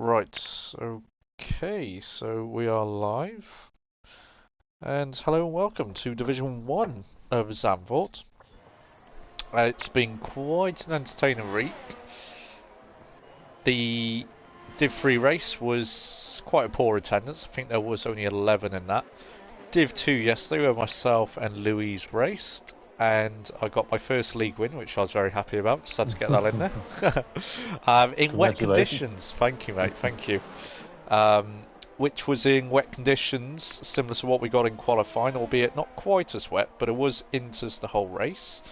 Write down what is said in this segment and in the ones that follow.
Right, okay, so we are live, and hello and welcome to Division 1 of Zandvoort. It's been quite an entertaining week. The Div 3 race was quite a poor attendance. I think there was only 11 in that. Div 2 yesterday where myself and Louise raced, and I got my first league win, which I was very happy about. Just had to get that in there. In wet Congratulations. conditions. Thank you, mate. Thank you. Which was in wet conditions, similar to what we got in qualifying, albeit not quite as wet, but it was into the whole race.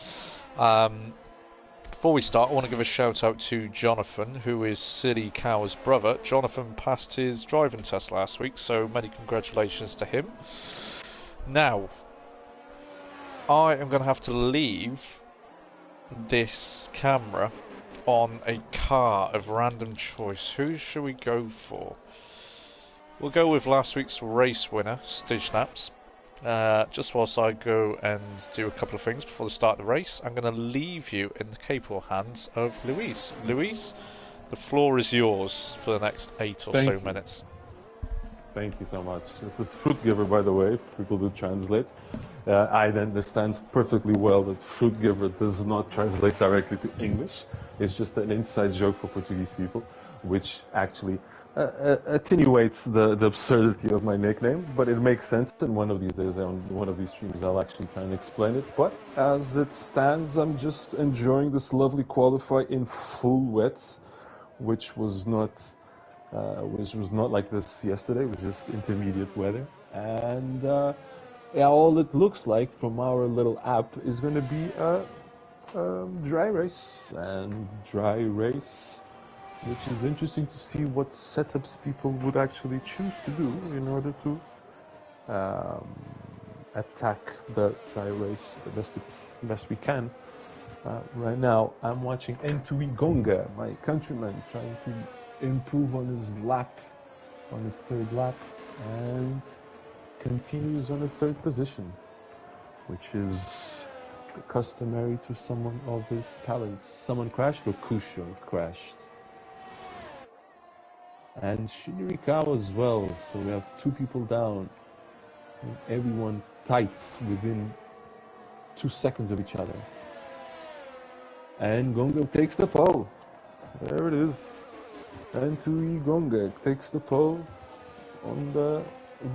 Before we start, I want to give a shout out to Jonathan, who is Silly Cow's brother. Jonathan passed his driving test last week, so many congratulations to him. Now, I am going to have to leave this camera on a car of random choice. Who should we go for? We'll go with last week's race winner, Snaps. Just whilst I go and do a couple of things before the start of the race, I'm going to leave you in the capable hands of Louise. Louise, the floor is yours for the next 8 or so minutes. Thank you so much. This is Fruit Giver, by the way, if people do translate. I understand perfectly well that Fruit Giver does not translate directly to English. It's just an inside joke for Portuguese people, which actually attenuates the absurdity of my nickname, but it makes sense. And one of these days, on one of these streams, I'll actually try and explain it. But as it stands, I'm just enjoying this lovely qualify in full wets, which was not like this yesterday. It was just intermediate weather. And yeah, all it looks like from our little app is going to be a dry race. And dry race, which is interesting to see what setups people would actually choose to do in order to attack the dry race the best we can. Right now, I'm watching N2E Gonga, my countryman, trying to improve on his lap, on his third lap, and continues on the third position, which is customary to someone of his talents. Someone crashed, or Kusho crashed. And Shinrikawa as well, so we have 2 people down, and everyone tight within 2 seconds of each other. And Gonga takes the pole. There it is. And Tui Gonga takes the pole on the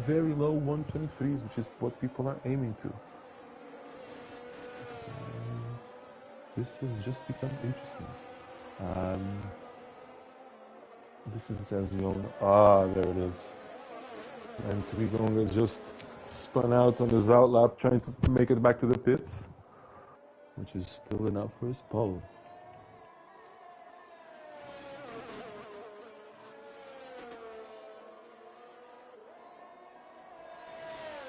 very low 123s, which is what people are aiming to. This has just become interesting. This is, as we all know, there it is. And Tui Gonga just spun out on his outlap, trying to make it back to the pits, which is still enough for his pole.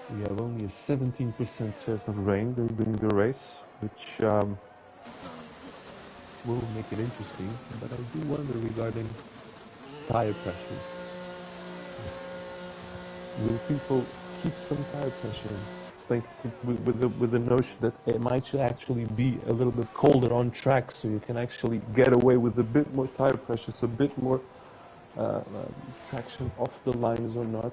We have only a 17% chance of rain during the race, which will make it interesting, but I do wonder regarding tire pressures. Will people keep some tire pressure? Think with the notion that it might actually be a little bit colder on track, so you can actually get away with a bit more tire pressure, so a bit more traction off the lines or not.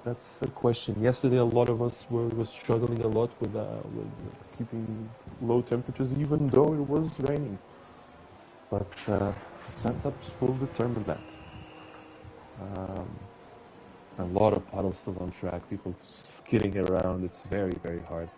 That's a question. Yesterday, a lot of us were struggling a lot with keeping low temperatures, even though it was raining. But setups will determine that. A lot of puddles still on track, people skidding around. It's very, very hard.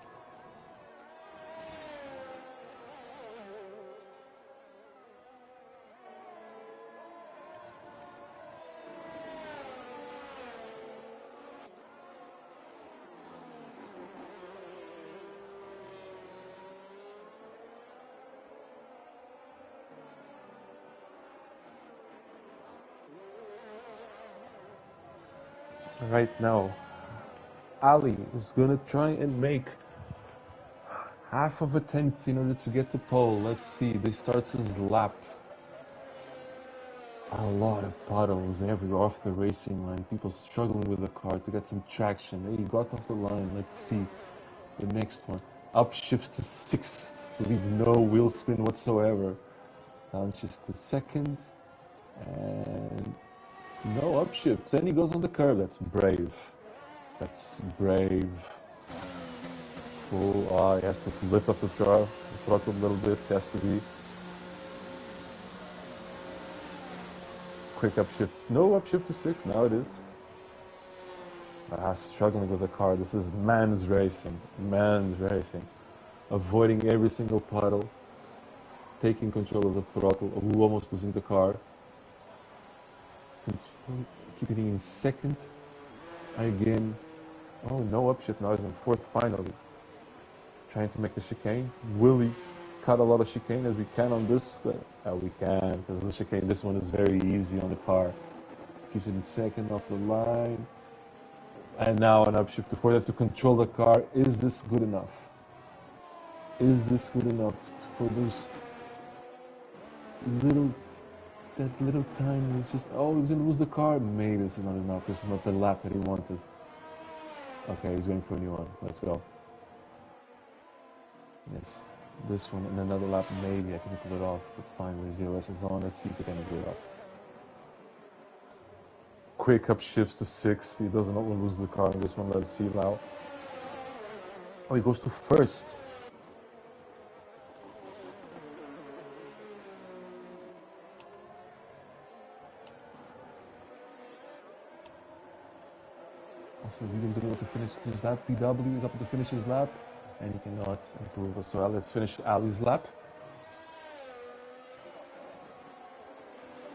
Right now, Ali is gonna try and make half of a tenth in order to get the pole. Let's see, this starts his lap. A lot of puddles everywhere off the racing line. People struggling with the car to get some traction. He got off the line. Let's see the next one. Upshifts to 6th, leave no wheel spin whatsoever. Down just a second, and No upshifts, and he goes on the curve. That's brave. That's brave. Oh, he has to lift up the throttle a little bit. Has to be quick upshift. No upshift to 6. Now it is. Struggling with the car. This is man's racing. Man's racing. Avoiding every single puddle. Taking control of the throttle. Almost losing the car. Keeping it in second. Again. Oh, no upshift. Now he's in fourth finally. Trying to make the chicane. Will he cut a lot of chicane as we can on this? We can, because the chicane, this one is very easy on the car. Keeps it in second off the line. And now an upshift to fourth. Have to control the car. Is this good enough? Is this good enough for those that little time? It's just, oh, he's gonna lose the car. Maybe this is not enough. This is not the lap that he wanted. Okay, he's going for a new one. Let's go. Yes, this one and another lap. Maybe I can pull it off. But finally, ZRS is on. Let's see if we can pull it off. Quick up shifts to 6. He doesn't want to lose the car in this one. Let's see now. Oh, he goes to first. Also, we didn't be able to finish his lap. PW is up to finish his lap, and he cannot improve as well. Let's finish Ali's lap.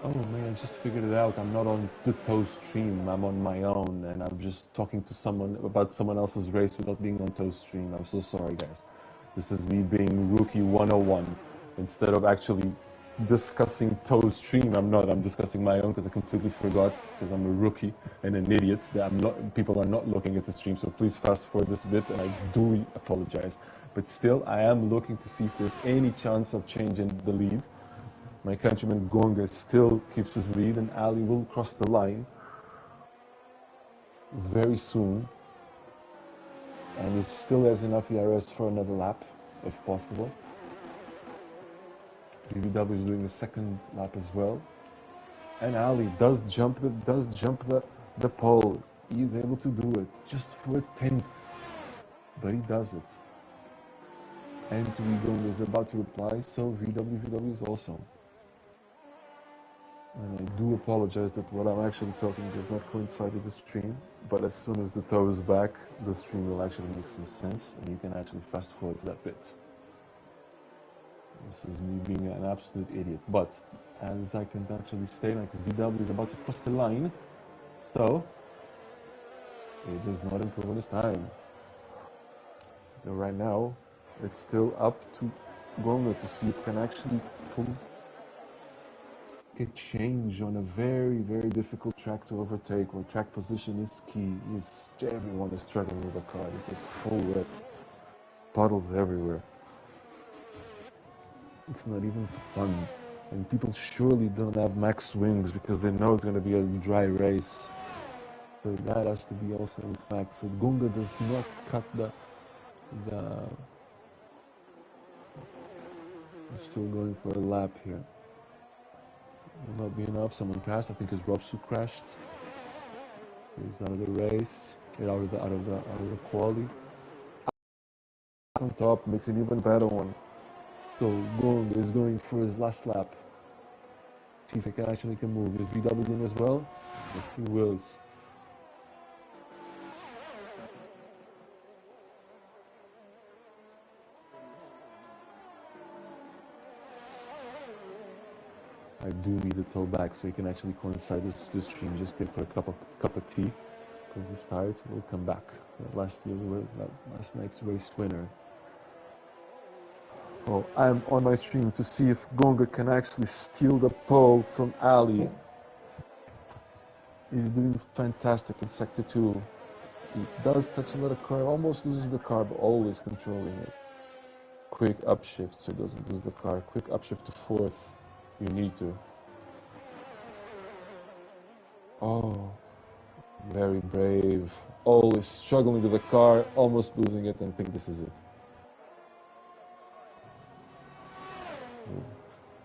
Oh man, I just figured it out. I'm not on the Toast stream. I'm on my own, and I'm just talking to someone about someone else's race without being on Toast stream. I'm so sorry, guys. This is me being rookie 101. Instead of actually discussing Toast stream, I'm not. I'm discussing my own because I completely forgot because I'm a rookie and an idiot that I'm not. People are not looking at the stream, so please fast forward this bit, and I do apologize. But still, I am looking to see if there's any chance of changing the lead. My countryman Gonga still keeps his lead, and Ali will cross the line very soon. And he still has enough ERS for another lap, if possible. BBW is doing the second lap as well. And Ali does jump the pole. He is able to do it just for a 10th, but he does it. And Gonga is about to reply, so VW is also. And I do apologize that what I'm actually talking does not coincide with the stream, but as soon as the toe is back, the stream will actually make some sense, and you can actually fast forward that bit. This is me being an absolute idiot, but as I can actually state, like VW is about to cross the line, so it does not improve on his time. So right now, it's still up to Gonga to see if he can actually pull a change on a very, very difficult track to overtake, where track position is key. Everyone is struggling with the car. This is full wet, puddles everywhere. It's not even fun, and people surely don't have max swings because they know it's going to be a dry race. So that has to be also a fact. So Gonga does not cut the. He's still going for a lap here. Will not be enough. Someone crashed. I think it's Robsu crashed. He's out of the race. Out of the quali. On top makes an even better one. So Gonga is going for his last lap. See if he can actually move. Is VW in as well? Yes, he will. I do need a toe back so he can actually coincide this stream. Just get for a cup of tea because he's tired. So we'll come back. Last night's race winner. Oh, I'm on my stream to see if Gonga can actually steal the pole from Ali. He's doing fantastic in sector 2. He does touch a little car, almost loses the car, but always controlling it. Quick upshift so he doesn't lose the car. Quick upshift to 4th. You need to. Oh, very brave. Always struggling with the car, almost losing it, and think this is it.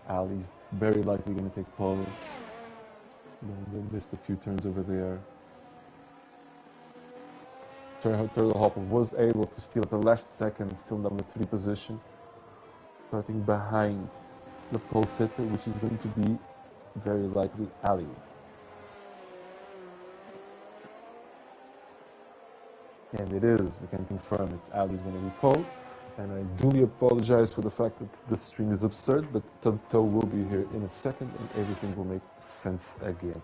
Ali's very likely going to take pole. They missed a few turns over there. Turtelhopper was able to steal at the last second, still number 3 position, starting behind the pole sitter, which is going to be very likely Ali. And it is, we can confirm it's Ali's going to be pole. And I duly apologize for the fact that this stream is absurd, but Toto will be here in a second and everything will make sense again.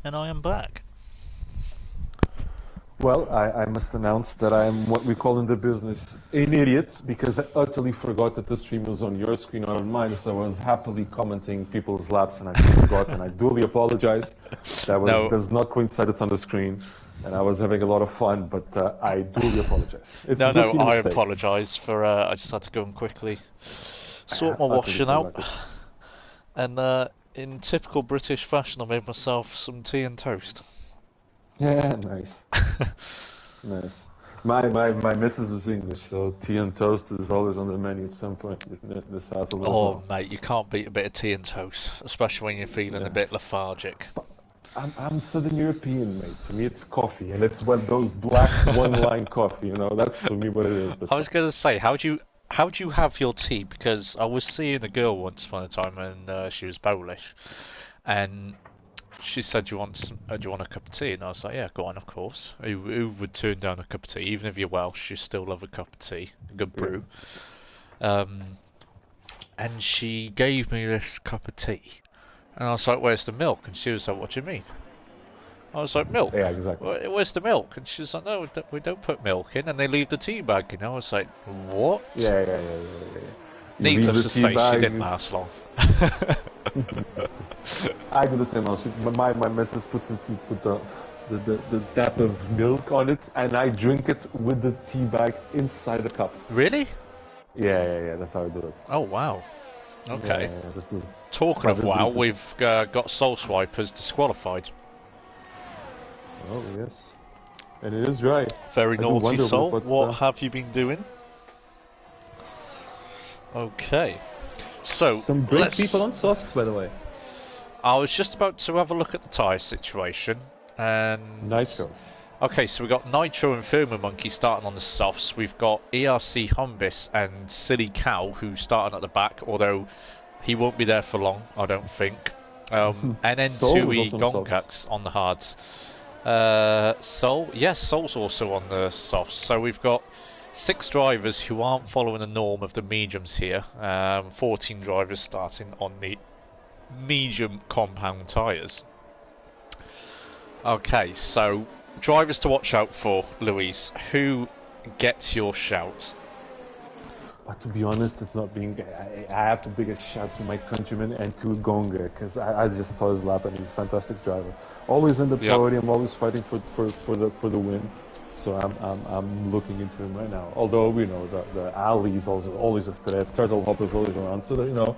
And I am back. Well, I must announce that I am what we call in the business an idiot, because I utterly forgot that the stream was on your screen, not on mine, so I was happily commenting people's laps and I forgot, and I duly apologize. That does not coincide, it's on the screen, and I was having a lot of fun, but I duly apologize. It's No, I mistake. apologise for, I just had to go and quickly sort my washing out. And in typical British fashion, I made myself some tea and toast. Yeah, nice. Nice. My missus is English, so tea and toast is always on the menu at some point in this household as well. Mate, you can't beat a bit of tea and toast, especially when you're feeling a bit lethargic. I'm Southern European, mate. For me, it's coffee, and it's one those black one-line coffee. You know, that's for me what it is. But I was gonna say, how do you have your tea? Because I was seeing a girl once upon a time, and she was Polish, and she said, do you want a cup of tea? And I was like, yeah, go on, of course. Who would turn down a cup of tea? Even if you're Welsh, you still love a cup of tea, a good brew. Yeah. And she gave me this cup of tea, and I was like, where's the milk? And she was like, what do you mean? I was like, milk? Yeah, exactly. Where's the milk? And she was like, no, we don't put milk in, and they leave the tea bag in. I was like, what? Yeah. Needless to say, she didn't last long. I do the same also. My missus puts the dab of milk on it, and I drink it with the tea bag inside the cup. Really? Yeah. That's how I do it. Oh wow. Okay. Yeah, this is. Talking of wow, we've got Soul Swipers disqualified. Oh yes, and it is dry. Very naughty Soul. What have you been doing? Okay. So some brave people on softs, by the way. I was just about to have a look at the tyre situation, and Nitro. Okay, so we've got Nitro and Firma Monkey starting on the softs. We've got ERC Humbis and Silly Cow who starting at the back, although he won't be there for long, I don't think. And then Tui Gonkax on the hards. Soul's also on the softs. So we've got 6 drivers who aren't following the norm of the mediums here. 14 drivers starting on the medium compound tyres. Okay, so drivers to watch out for, Louise. Who gets your shout? But to be honest, it's not being. I have to big a shout to my countryman and to Gonga, because I just saw his lap and he's a fantastic driver. Always in the podium, always fighting for the win. So I'm looking into him right now. Although we know the alley is also always a threat. Turtle Hop is always around, so that, you know,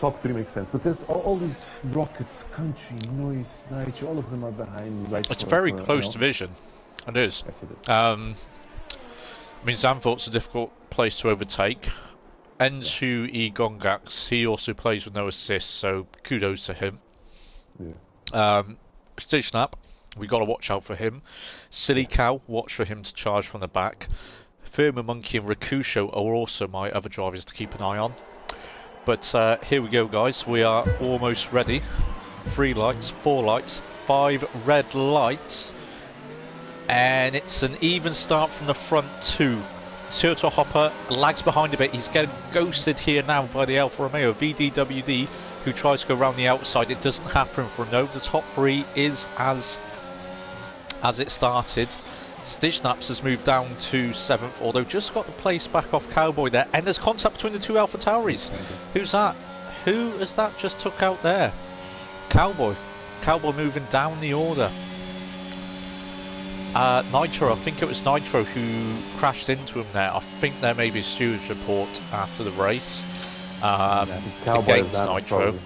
top 3 makes sense. But there's all these rockets, country, noise, nitro, all of them are behind me. Right, it's a very close division. It is. Yes, it is. I mean, Zandvoort's a difficult place to overtake. N2 Egongax, he also plays with no assists, so kudos to him. Yeah. Stijnap, we got to watch out for him. Silly Cow, watch for him to charge from the back. Firma Monkey and Rakusho are also my other drivers to keep an eye on. But here we go, guys. We are almost ready. 3 lights, 4 lights, 5 red lights. And it's an even start from the front 2. Turtle Hopper lags behind a bit. He's getting ghosted here now by the Alfa Romeo VDWD, who tries to go around the outside. It doesn't happen for no. The top 3 is as it started. Stijnaps has moved down to 7th, although just got the place back off Cowboy there. And there's contact between the 2 Alpha Tauris. Who's that? Who is that just took out there? Cowboy. Cowboy moving down the order. Nitro, I think it was Nitro who crashed into him there. I think there may be a steward's report after the race against Nitro. Probably.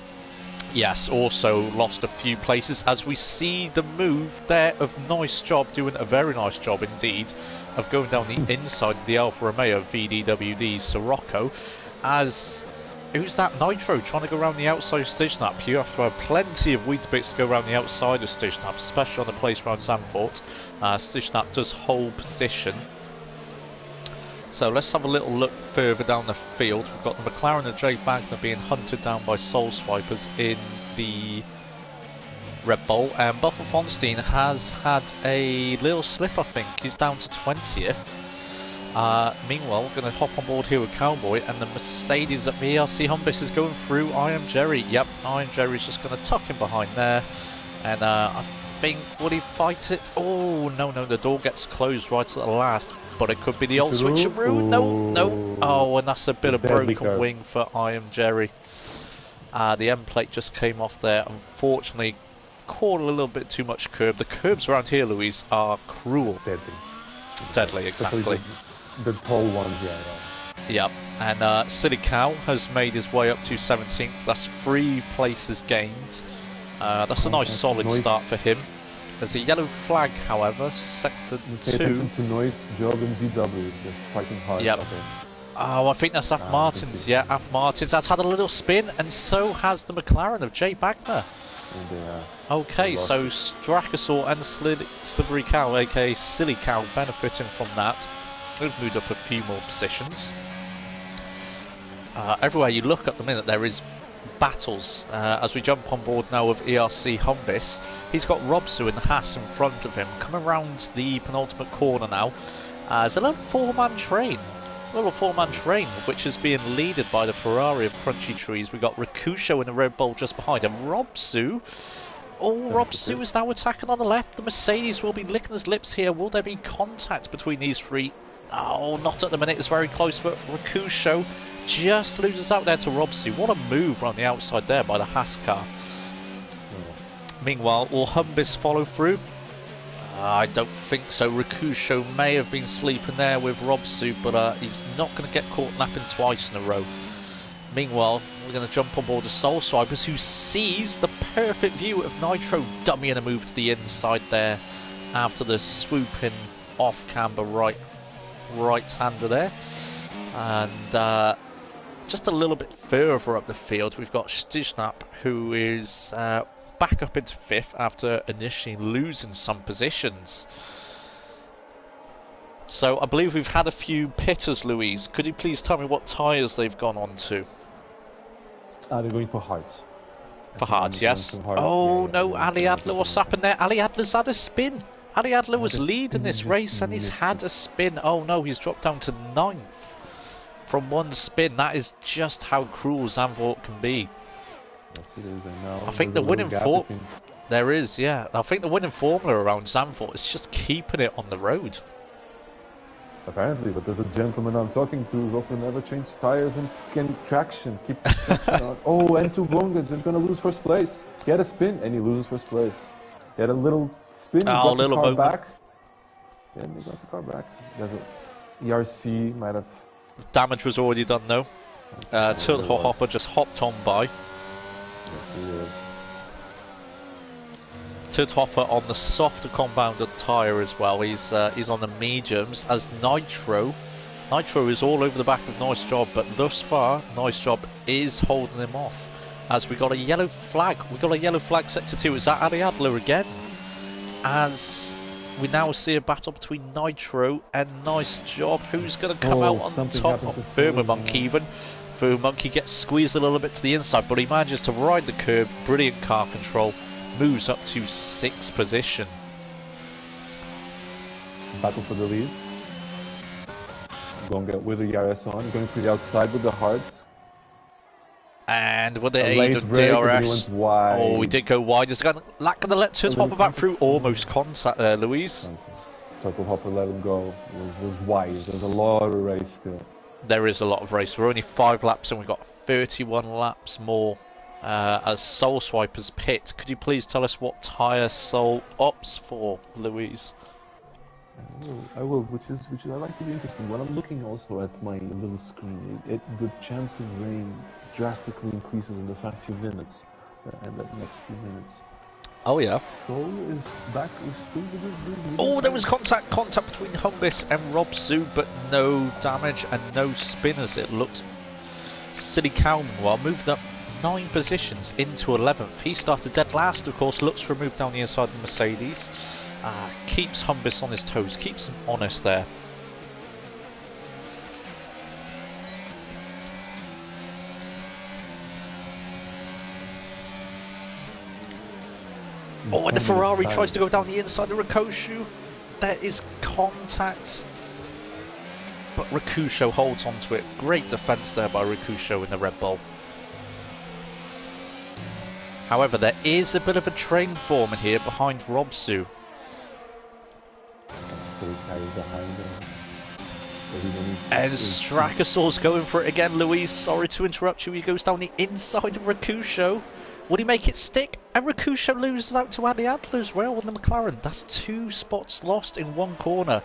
Yes, also lost a few places as we see the move there of Nice Job, doing a very nice job indeed, of going down the inside of the Alfa Romeo VDWD Sirocco. As who's that? Nitro trying to go around the outside of Stijnap. You have to have plenty of Weetabix to go around the outside of Stijnap, especially on the place around Zandvoort. Stijnap does hold position. So let's have a little look further down the field. We've got the McLaren and Jay Wagner being hunted down by Soul Swipers in the Red Bull. And Buffer Fonstein has had a little slip, I think. He's down to 20th. Meanwhile, we're going to hop on board here with Cowboy, and the Mercedes at VRC Humbis is going through I Am Jerry. Yep, I Am Jerry's just going to tuck him behind there. And I think, will he fight it? Oh, no, the door gets closed right at the last. But it could be the old switcheroo. No. Oh, and that's a bit of broken wing for I Am Jerry. The end plate just came off there. Unfortunately, caught a little bit too much curb. The curbs around here, Louise, are cruel. Deadly, exactly. The tall ones, yeah. Yep. And Silly Cow has made his way up to 17th. That's 3 places gained. That's a nice solid start for him. There's a yellow flag, however, sector 2. To Noise, Job and VW, just fighting hard. Yep. Oh, I think that's Af Martins. Yeah, Af Martins. That's had a little spin, and so has the McLaren of Jay Wagner. Okay, so Strakasaur and Slippery Cow, aka Silly Cow, benefiting from that. They've moved up a few more positions. Everywhere you look at the minute, there is battles. As we jump on board now of ERC Humbis, he's got Robsu and Haas in front of him. Coming around the penultimate corner now. There's a little 4-man train. Which is being leaded by the Ferrari of Crunchy Trees. We got Rakusho in the Red Bull just behind him. Robsu. Oh, Robsu is now attacking on the left. The Mercedes will be licking his lips here. Will there be contact between these 3? Oh, not at the minute. It's very close, but Rakusho just loses out there to Robsu. What a move on the outside there by the Haas car. Meanwhile, will Humbis follow through? I don't think so. Rakusho may have been sleeping there with Robsu, but he's not going to get caught napping twice in a row. Meanwhile, we're going to jump on board the Soul Swipers, who sees the perfect view of Nitro dummying a move to the inside there after the swooping off-camber right-hander there. And just a little bit further up the field, we've got Stijnap, who is back up into 5th after initially losing some positions. So I believe we've had a few pitters, Louise. Could you please tell me what tyres they've gone on to? They're going for hards. For hards, yes. Oh no, Ali Adler, what's happened there? Ali Adler's had a spin. Ali Adler was leading this race and he's had a spin. Oh no, he's dropped down to 9th from 1 spin. That is just how cruel Zandvoort can be. Yes, it is. And now I think the winning There is, yeah. I think the winning formula around Zandvoort is just keeping it on the road. Apparently, but there's a gentleman I'm talking to who's also never changed tires and can traction, keep traction on. Oh, and to Gonga, just gonna lose first place. He had a spin and he loses first place. He had a little spin, he got the car back. Yeah, he got the car back. There's a ERC might have. Damage was already done though. Tilt Hopper just hopped on by. Yeah, Tilt Hopper on the softer compounded tyre as well. He's on the mediums as Nitro. Nitro is all over the back of Nice Job, but thus far Nice Job is holding him off. As we got a yellow flag. We got a yellow flag sector 2. Is that Ali Adler again? As we now see a battle between Nitro and Nice Job. Who's going to come out on top? Firma Monkey even. Firma Monkey gets squeezed a little bit to the inside, but he manages to ride the curb. Brilliant car control. Moves up to 6th position. Battle for the lead. Gonga with the RS on, going to the outside with the hards. And with the aid of DRS. Oh, we did go wide. Is going to let Tilt Hopper back through? Almost contact there, Louise. Tilt Hopper let him go. It was wide. There's a lot of race still. There is a lot of race. We're only 5 laps and we've got 31 laps more. As Soul Swipers pit, could you please tell us what tyre Soul opts for, Louise? I will, which is I like to be interesting. When I'm looking also at my little screen, the chance of rain drastically increases in the first few minutes, and the next few minutes. Oh yeah. Soul is back. Is still with his oh, there was contact between Humbis and Robsu, but no damage and no spinners. It looked. Silly Cow, meanwhile, moved up 9 positions into 11th. He started dead last, of course, looks for a move down the inside of the Mercedes. Keeps Humbis on his toes, keeps him honest there. Oh, and the Ferrari tries to go down the inside of Ricochet. There is contact. But Ricochet holds onto it. Great defense there by Ricochet in the Red Bull. However, there is a bit of a train forming here behind Robsu. And Strakasaur's going for it again, Louise. Sorry to interrupt you. He goes down the inside of Ricochet. Would he make it stick? And Ricochet loses out to Andy Adler as well with the McLaren. That's 2 spots lost in 1 corner.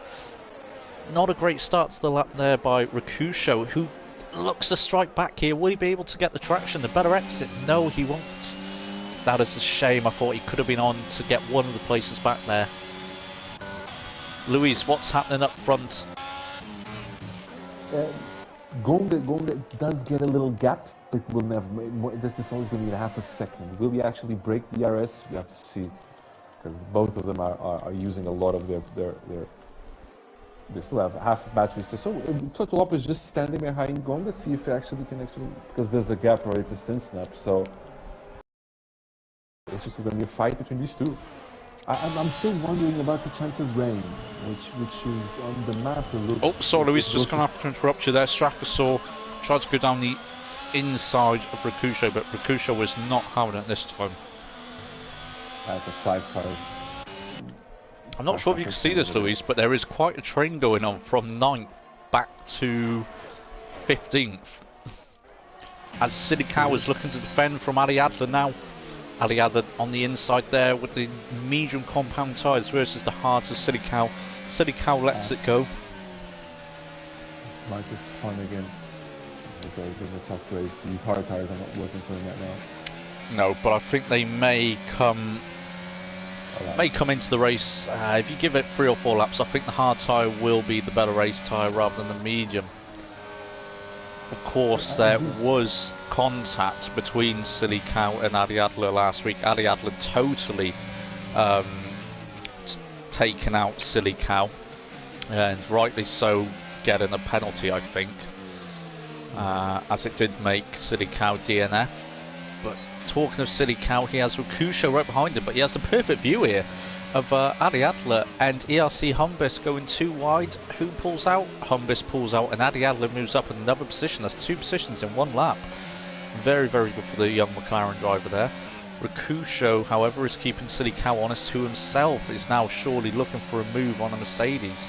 Not a great start to the lap there by Ricochet, who looks to strike back here. Will he be able to get the traction? The better exit? No, he won't. That is a shame. I thought he could have been on to get one of the places back there. Louise, what's happening up front? Gonga does get a little gap, but will never. This is always going to be half a second. Will he actually break the RS? We have to see, because both of them are using a lot of their. They still have half batteries. So Total Op is just standing behind Gonga, see if actually can because there's a gap right to stint snap. So it's just going to be a fight between these two. I'm still wondering about the chance of rain, which is on the map. Oh, sorry, Louise, just going to have to interrupt you there. Strakasaur tried to go down the inside of Ricochet, but Ricochet was not having it this time. That's a 5 car. I'm not sure if you can see this, Louise, but there is quite a train going on from 9th back to 15th. As Silly Cow is looking to defend from Ali Adler now. Ali Adler on the inside there with the medium compound tyres versus the hard of Silly Cow. Silly Cow lets it go. Mark is fun again. It's a tough race. These hard tyres are not working for him right now. No, but I think they may come into the race. If you give it 3 or 4 laps, I think the hard tyre will be the better race tyre rather than the medium. Of course, there was contact between Silly Cow and Adi Adler last week. Adi Adler totally taken out Silly Cow, and rightly so, getting a penalty, I think, as it did make Silly Cow DNF. But talking of Silly Cow, he has Ricochet right behind him, but he has the perfect view here of Adi Adler and ERC Humbis going too wide. Who pulls out? Humbis pulls out, and Adi Adler moves up another position. That's 2 positions in 1 lap. Very, very good for the young McLaren driver there. Rakusho, however, is keeping Silly Cow honest, who himself is now surely looking for a move on a Mercedes.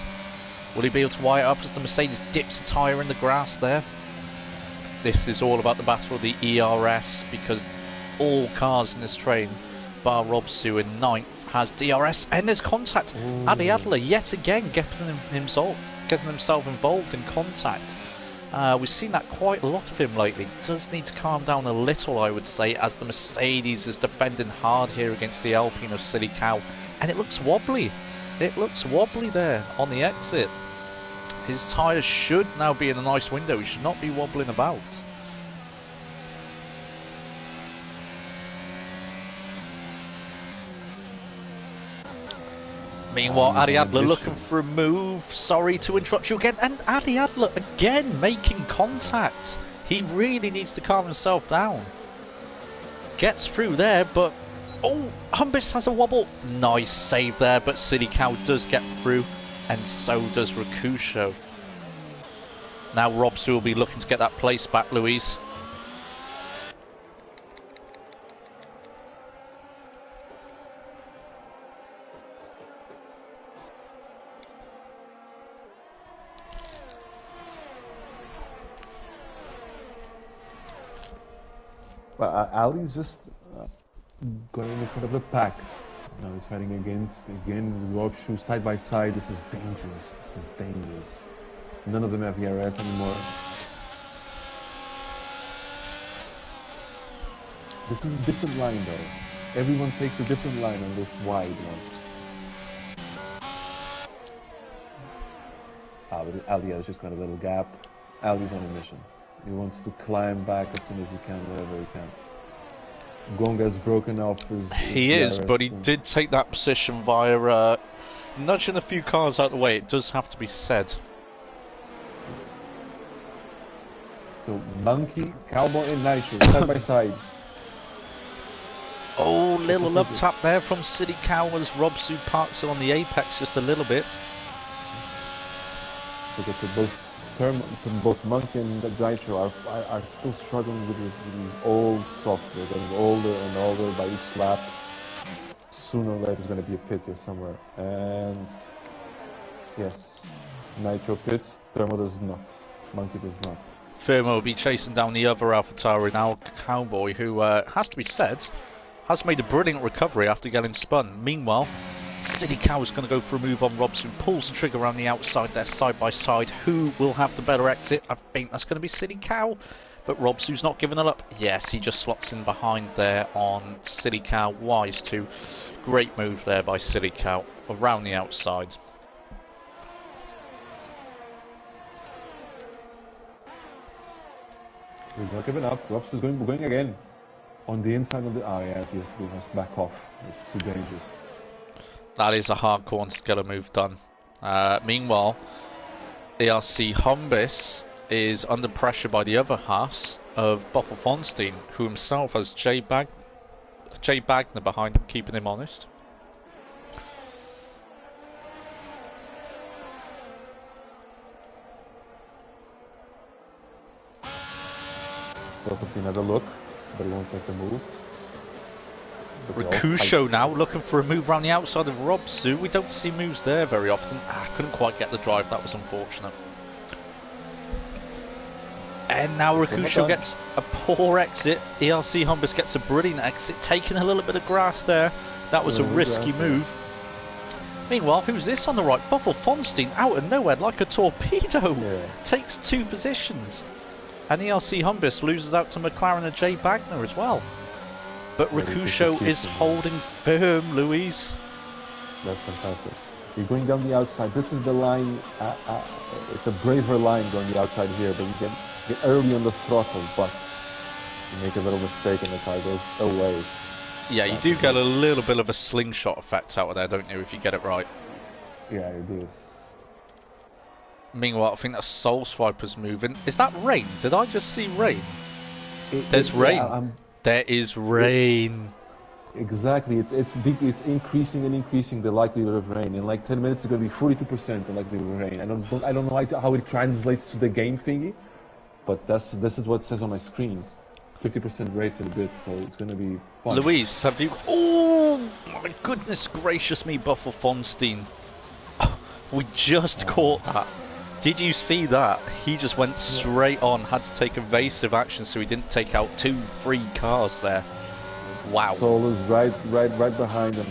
Will he be able to wire it up as the Mercedes dips a tyre in the grass there? This is all about the battle of the ERS, because all cars in this train, bar Robsu in 9th, has DRS, and there's contact. Adi Adler yet again getting himself involved in contact. We've seen that quite a lot of him lately. Does need to calm down a little, I would say, as the Mercedes is defending hard here against the Alpine of Silly Cow, and it looks wobbly. It looks wobbly there on the exit. His tyres should now be in a nice window. He should not be wobbling about. Meanwhile, Adi Adler looking for a move. Sorry to interrupt you again. And Adi Adler again making contact. He really needs to calm himself down. Gets through there, but... oh, Humbis has a wobble. Nice save there, but Silly Cow does get through. And so does Rakusho. Now Robsu will be looking to get that place back, Louise. Well, Ali's just going in front of the pack. Now he's fighting again, Robshu side by side. This is dangerous. This is dangerous. None of them have ERS anymore. This is a different line though. Everyone takes a different line on this wide one. But Ali has just got a little gap. Ali's on a mission. He wants to climb back as soon as he can, wherever he can. Gonga's broken off his... He is, but he did take that position via nudging a few cars out the way. It does have to be said. So, Monkey, Cowboy and Nitro, side by side. Oh, little up tap there from Silly Cow as Robsu parks it on the apex just a little bit. Look at both Monkey and Nitro are still struggling with these old software, getting older and older by each lap. Sooner or later there's going to be a pit here somewhere. And yes, Nitro pits, Thermo does not. Monkey does not. Thermo will be chasing down the other AlphaTauri now, Cowboy, who has to be said, has made a brilliant recovery after getting spun. Meanwhile, Silly Cow is going to go for a move on Robson, pulls the trigger around the outside there, side by side. Who will have the better exit? I think that's going to be Silly Cow, but Robsu's not giving it up. Yes, he just slots in behind there on Silly Cow. Wise too. Great move there by Silly Cow around the outside. He's not giving up. Robsu's going again on the inside of the... ah, yes, we must back off. It's too dangerous. That is a hardcore and skiller move done. Meanwhile, ERC Humbis is under pressure by the other Haas of Boffel Fonstein, who himself has Jay Bagner behind him, keeping him honest. Fonstein has a look, but he won't make the move. Rakusho now looking for a move around the outside of Robsu. We don't see moves there very often. Couldn't quite get the drive, that was unfortunate. And now Rakusho gets a poor exit. ERC Humbis gets a brilliant exit, taking a little bit of grass there. That was a risky move. Meanwhile, who's this on the right? Boffel Fonstein out of nowhere like a torpedo. Takes 2 positions. And ERC Humbis loses out to McLaren and Jay Bagner as well. But Rakusho is holding firm, Louise. That's fantastic. You're going down the outside. This is the line. It's a braver line going the outside here, but you get early on the throttle, but you make a little mistake and the car goes away. Yeah, you do get a little bit of a slingshot effect out of there, don't you, if you get it right? Yeah, you do. Meanwhile, I think that Soul Swiper's moving. Is that rain? Did I just see rain? There's rain. Yeah, there is rain. Exactly. It's increasing and increasing the likelihood of rain. In like 10 minutes, it's going to be 42% the likelihood of rain. I don't know how it translates to the game thingy, but this is what it says on my screen. 50% race in a bit, so it's going to be fun. Luis, have you... Oh, my goodness gracious me, Buffer Fonstein. We just caught that. Did you see that? He just went straight on, had to take evasive action so he didn't take out 2 free cars there. Wow. Soul is right behind him.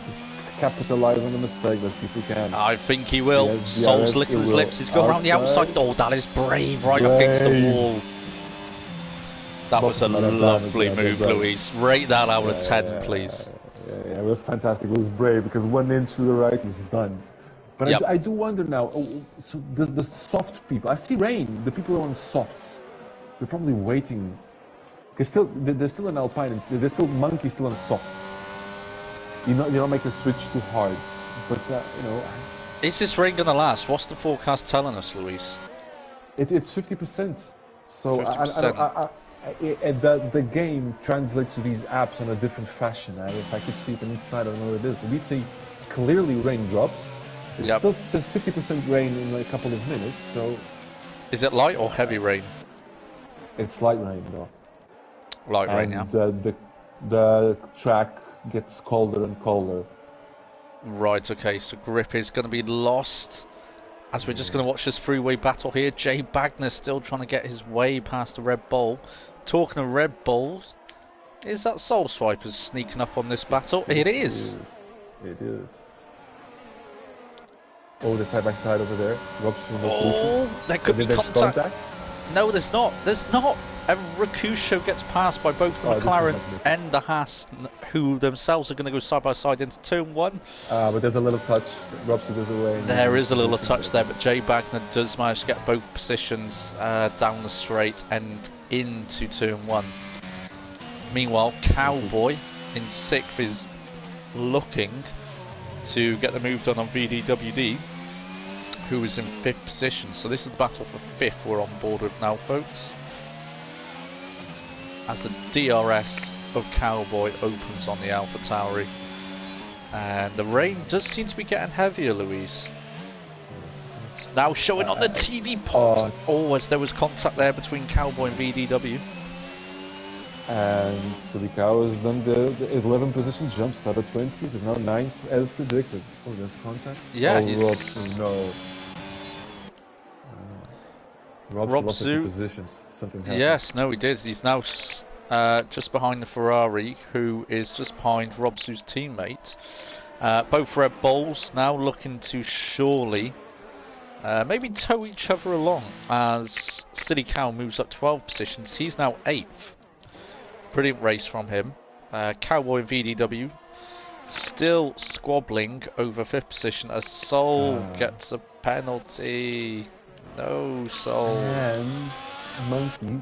Capitalize on the mistake. Let's see if we can. I think he will. Yes, Soul's licking his lips. He's going around the outside. Oh, that is brave, right up against the wall. That was a lovely move, Luis. Rate that out of 10, please. Yeah, it was fantastic. It was brave because 1 inch to the right is done. But I do wonder now. So the soft people, I see Rain. The people who are on softs, they're probably waiting. Because they're still in Alpine. They're still monkeys, still on softs. You're not making a switch to hards. But is this rain gonna last? What's the forecast telling us, Luis? It's 50%. So 50%. The game translates to these apps in a different fashion. If I could see it inside, I don't know what it is. But we'd say clearly rain drops. It still says 50% rain in a couple of minutes. So is it light or heavy rain? It's light rain though. Light rain, yeah. The track gets colder and colder. Right, okay, so grip is going to be lost. As we're just going to watch this freeway battle here. Jay Bagner still trying to get his way past the Red Bull. Talking of Red Bulls, is that Soul Swipers sneaking up on this battle? It is. It is. Oh, the side by side over there. Oh, there could be contact. No, there's not. There's not. And Rakusho gets passed by both the McLaren and the Haas, who themselves are going to go side by side into turn 1. But there's a little touch. Robson goes away. There is a little touch there, but Jay Bagner does manage to get both positions down the straight and into turn 1. Meanwhile, Cowboy in 6th is looking to get the move done on VDWD, who is in 5th position. So this is the battle for 5th we're on board with now, folks, as the DRS of Cowboy opens on the AlphaTauri. And the rain does seem to be getting heavier, Luis. It's now showing on the TV pod. As there was contact there between Cowboy and VDW. And Silicao has done the 11 position jump, started 20th, is now 9th as predicted. Oh, there's contact? Yeah, Robson, no. Robson lost a few positions. Something happened. Yes, no, he did. He's now just behind the Ferrari, who is just behind Robsu's teammate. Both Red Bulls now looking to surely maybe tow each other along as Silly Cow moves up 12 positions. He's now 8th. Brilliant race from him. Cowboy and VDW still squabbling over 5th position as Soul gets a penalty. No, Soul. And Monkey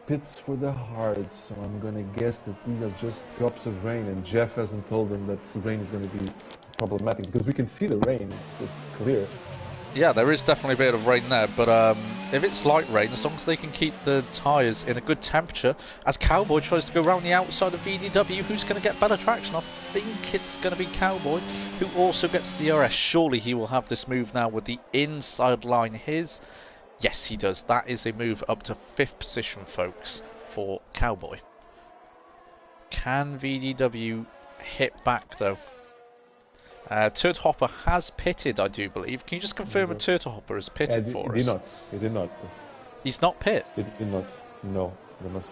pits for the hard, so I'm gonna guess that these are just drops of rain, and Jeff hasn't told them that the rain is gonna be problematic because we can see the rain. It's clear. Yeah, there is definitely a bit of rain there, but if it's light rain, as long as they can keep the tyres in a good temperature, as Cowboy tries to go around the outside of VDW, who's going to get better traction? I think it's going to be Cowboy, who also gets the DRS. Surely he will have this move now with the inside line his. Yes, he does. That is a move up to 5th position, folks, for Cowboy. Can VDW hit back, though? Turtle Hopper has pitted, I do believe. Can you just confirm a Turtle Hopper has pitted for us? He did not. He's not pit? He did not. No.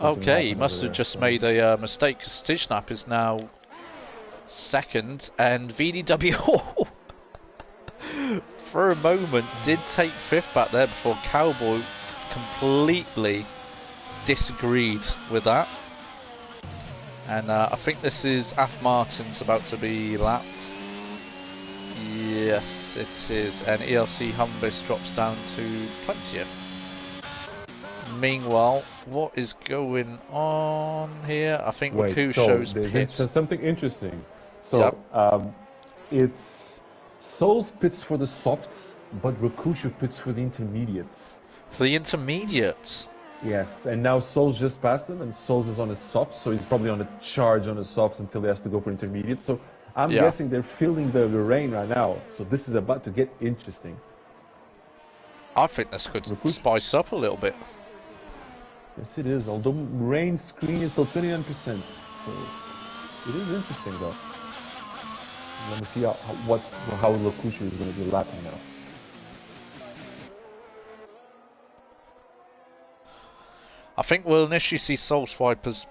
Okay, he must have just made a mistake, because Stijnap is now 2nd, and VDW for a moment did take 5th back there before Cowboy completely disagreed with that. And I think this is Af Martin's about to be lapped. Yes, it is, and ELC Humbus drops down to 20th. Meanwhile, what is going on here? I think Rakusho's pit. Something interesting. So, it's Soul's pits for the softs, but Rakusho pits for the intermediates. For the intermediates? Yes, and now Soul's just passed him, and Soul's is on his soft, so he's probably on a charge on his soft until he has to go for intermediates. So I'm guessing they're feeling the rain right now, so this is about to get interesting. I think this could spice up a little bit. Yes, it is. Although rain screen is still 29%, so it is interesting though. Let me see how Locution is going to be lapping now. I think we'll initially see Soul Swiper's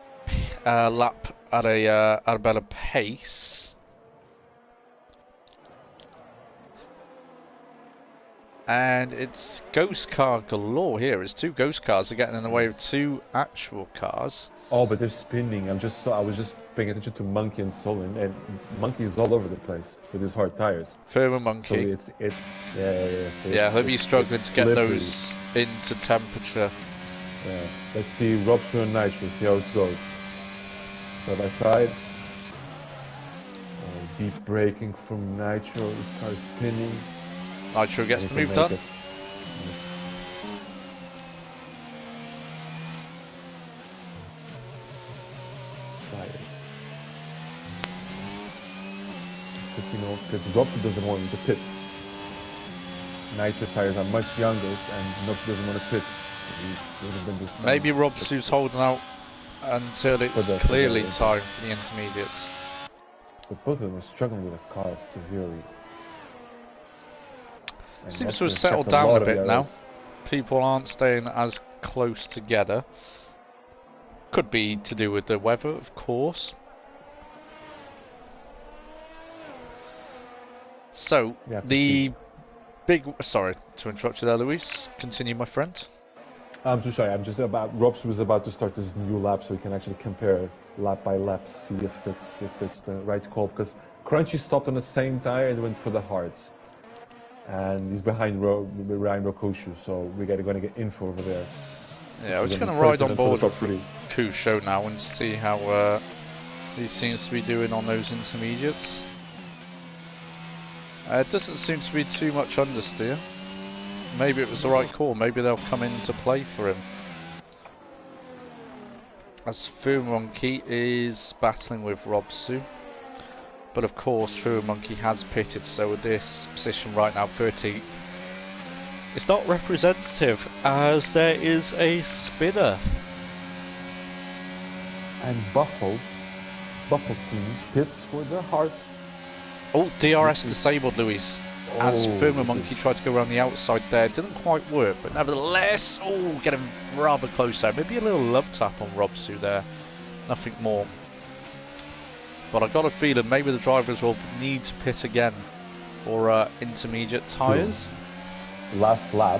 lap at a better pace. And it's ghost car galore here. It's two ghost cars are getting in the way of two actual cars. Oh, but they're spinning. I was just paying attention to Monkey and Soul, and Monkey is all over the place with his hard tires. Firmer Monkey. So yeah. Yeah, he'll be struggling to get those into temperature. Yeah. Let's see Robson and Nitro, see how it goes. Side by side. Deep braking from Nitro. This car is spinning. Nitro gets the move done. Yes. Because Robson doesn't want the pits. Nitro's tires are much younger, and Robson doesn't want to pit. Maybe Robsu's holding out until it's clearly time for the intermediates. But both of them are struggling with the cars severely. And Seems to have settled down a bit now. People aren't staying as close together. Could be to do with the weather, of course. So, the big... Sorry to interrupt you there, Luis. Continue, my friend. I'm so sorry. Robson was about to start this new lap, so we can actually compare lap by lap, see if it's the right call. Because Crunchy stopped on the same tire and went for the hards, and he's behind Ryan Rokoshu, so we're going to get info over there. Yeah, we're just going to ride on board with Kusho now and see how he seems to be doing on those intermediates. It doesn't seem to be too much understeer. Maybe it was the right call. Maybe they'll come into play for him. As Fumonkey is battling with Robsu. But of course, Fumonkey has pitted, so with this position right now, 13th, it's not representative as there is a spinner. And Buffalo team pits for the heart. Oh, DRS disabled, Luis. As Firmer Monkey tried to go around the outside there, it didn't quite work, but nevertheless, getting rather close there. Maybe a little love tap on Robsu there, nothing more. But I got a feeling maybe the drivers will need to pit again for intermediate tyres. Last lap,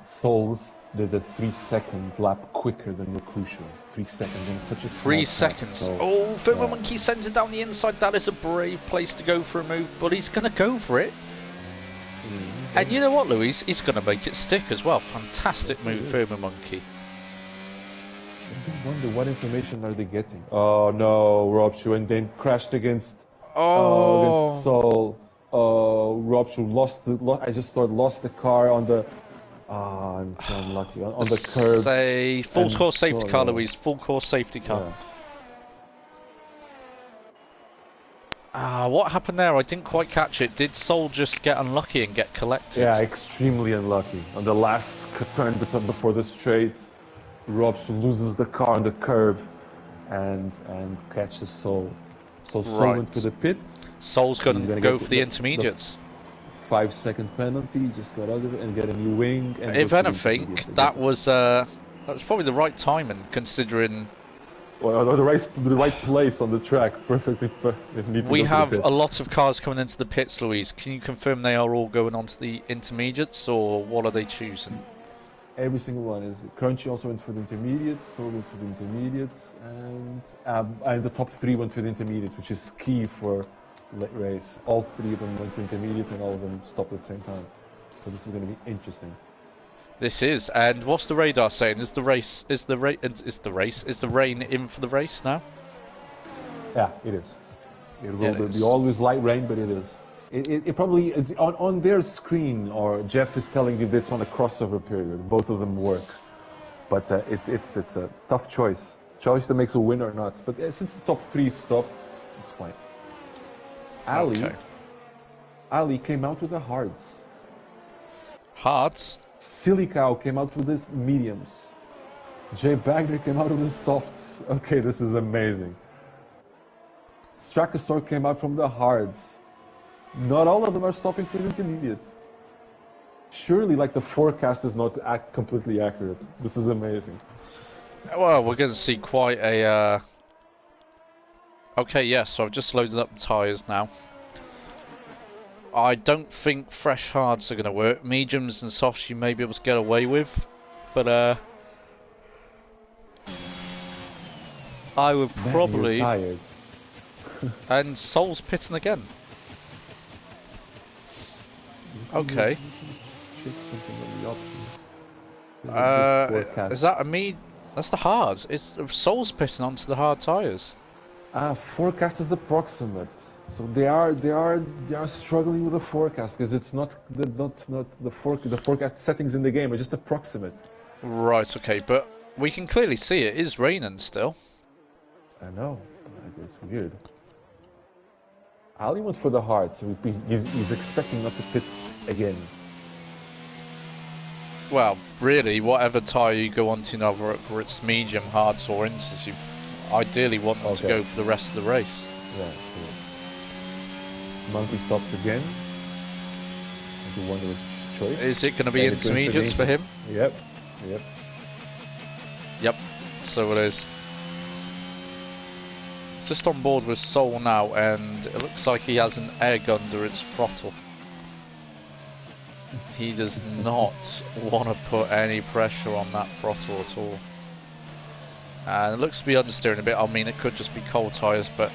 Souls did a 3-second lap quicker than Mercutio. 3 seconds in such a 3 seconds. So, Firmer Monkey sends it down the inside. That is a brave place to go for a move, but he's going to go for it. And you know what, Luis? He's going to make it stick as well. Fantastic move, Firmer Monkey. I wonder what information are they getting. Oh no, Robshu, and then crashed against Soul. Robshu lost the car on the. I'm so unlucky. On the curb. Say full course safety car, Luis. Full course safety car. Yeah. What happened there? I didn't quite catch it. Did Soul just get unlucky and get collected? Yeah, extremely unlucky. On the last turn before the straight, Robson loses the car on the curb and catches Soul. So Soul went to the pit. Soul's going to go for the intermediates. 5-second penalty, just got out of it and get a new wing. And if anything, that was probably the right timing, considering. Well, the right place on the track, perfectly. We have a lot of cars coming into the pits, Louise. Can you confirm they are all going onto the intermediates, or what are they choosing? Every single one is. Crunchy also went for the intermediates, Soul went for the intermediates, and the top 3 went for the intermediates, which is key for late race. All 3 of them went for intermediates and all of them stopped at the same time. So this is going to be interesting. This is. And what's the radar saying? Is the rain in for the race now? Yeah, it is. It will be always light rain, but it is. It probably is on their screen, or Jeff is telling you that it's on a crossover period. Both of them work, but it's a tough choice that makes a win or not. But since the top 3 stopped, it's fine. Ali came out with the hards. Hards? Silly Cow came out with his mediums. Jay Bagner came out of the softs. Okay, this is amazing. Strachosaur came out from the hards. Not all of them are stopping for the intermediates. Surely, like, the forecast is not completely accurate. This is amazing. Well, we're going to see quite a... Okay, yes, so I've just loaded up the tyres now. I don't think fresh hards are going to work. Mediums and softs you may be able to get away with. But, I would probably... Man, you're tired. And Soul's pitting again. Okay. Is that a That's the hards. It's Soul's pitting onto the hard tyres. Forecast is approximate, so they are struggling with the forecast because it's not the forecast settings in the game are just approximate. Right. Okay, but we can clearly see it is raining still. I know. It's weird. Ali went for the hard, so he's expecting not to pit again. Well, really, whatever tyre you go onto now, whether it's medium, hards or inches, you ideally want them to go for the rest of the race. Yeah. Monkey stops again. The one that was choice. Is it going to be intermediates for him? Yep. Yep. So it is. Just on board with Soul now, and it looks like he has an egg under its throttle. He does not want to put any pressure on that throttle at all. And it looks to be understeering a bit. I mean, it could just be cold tyres, but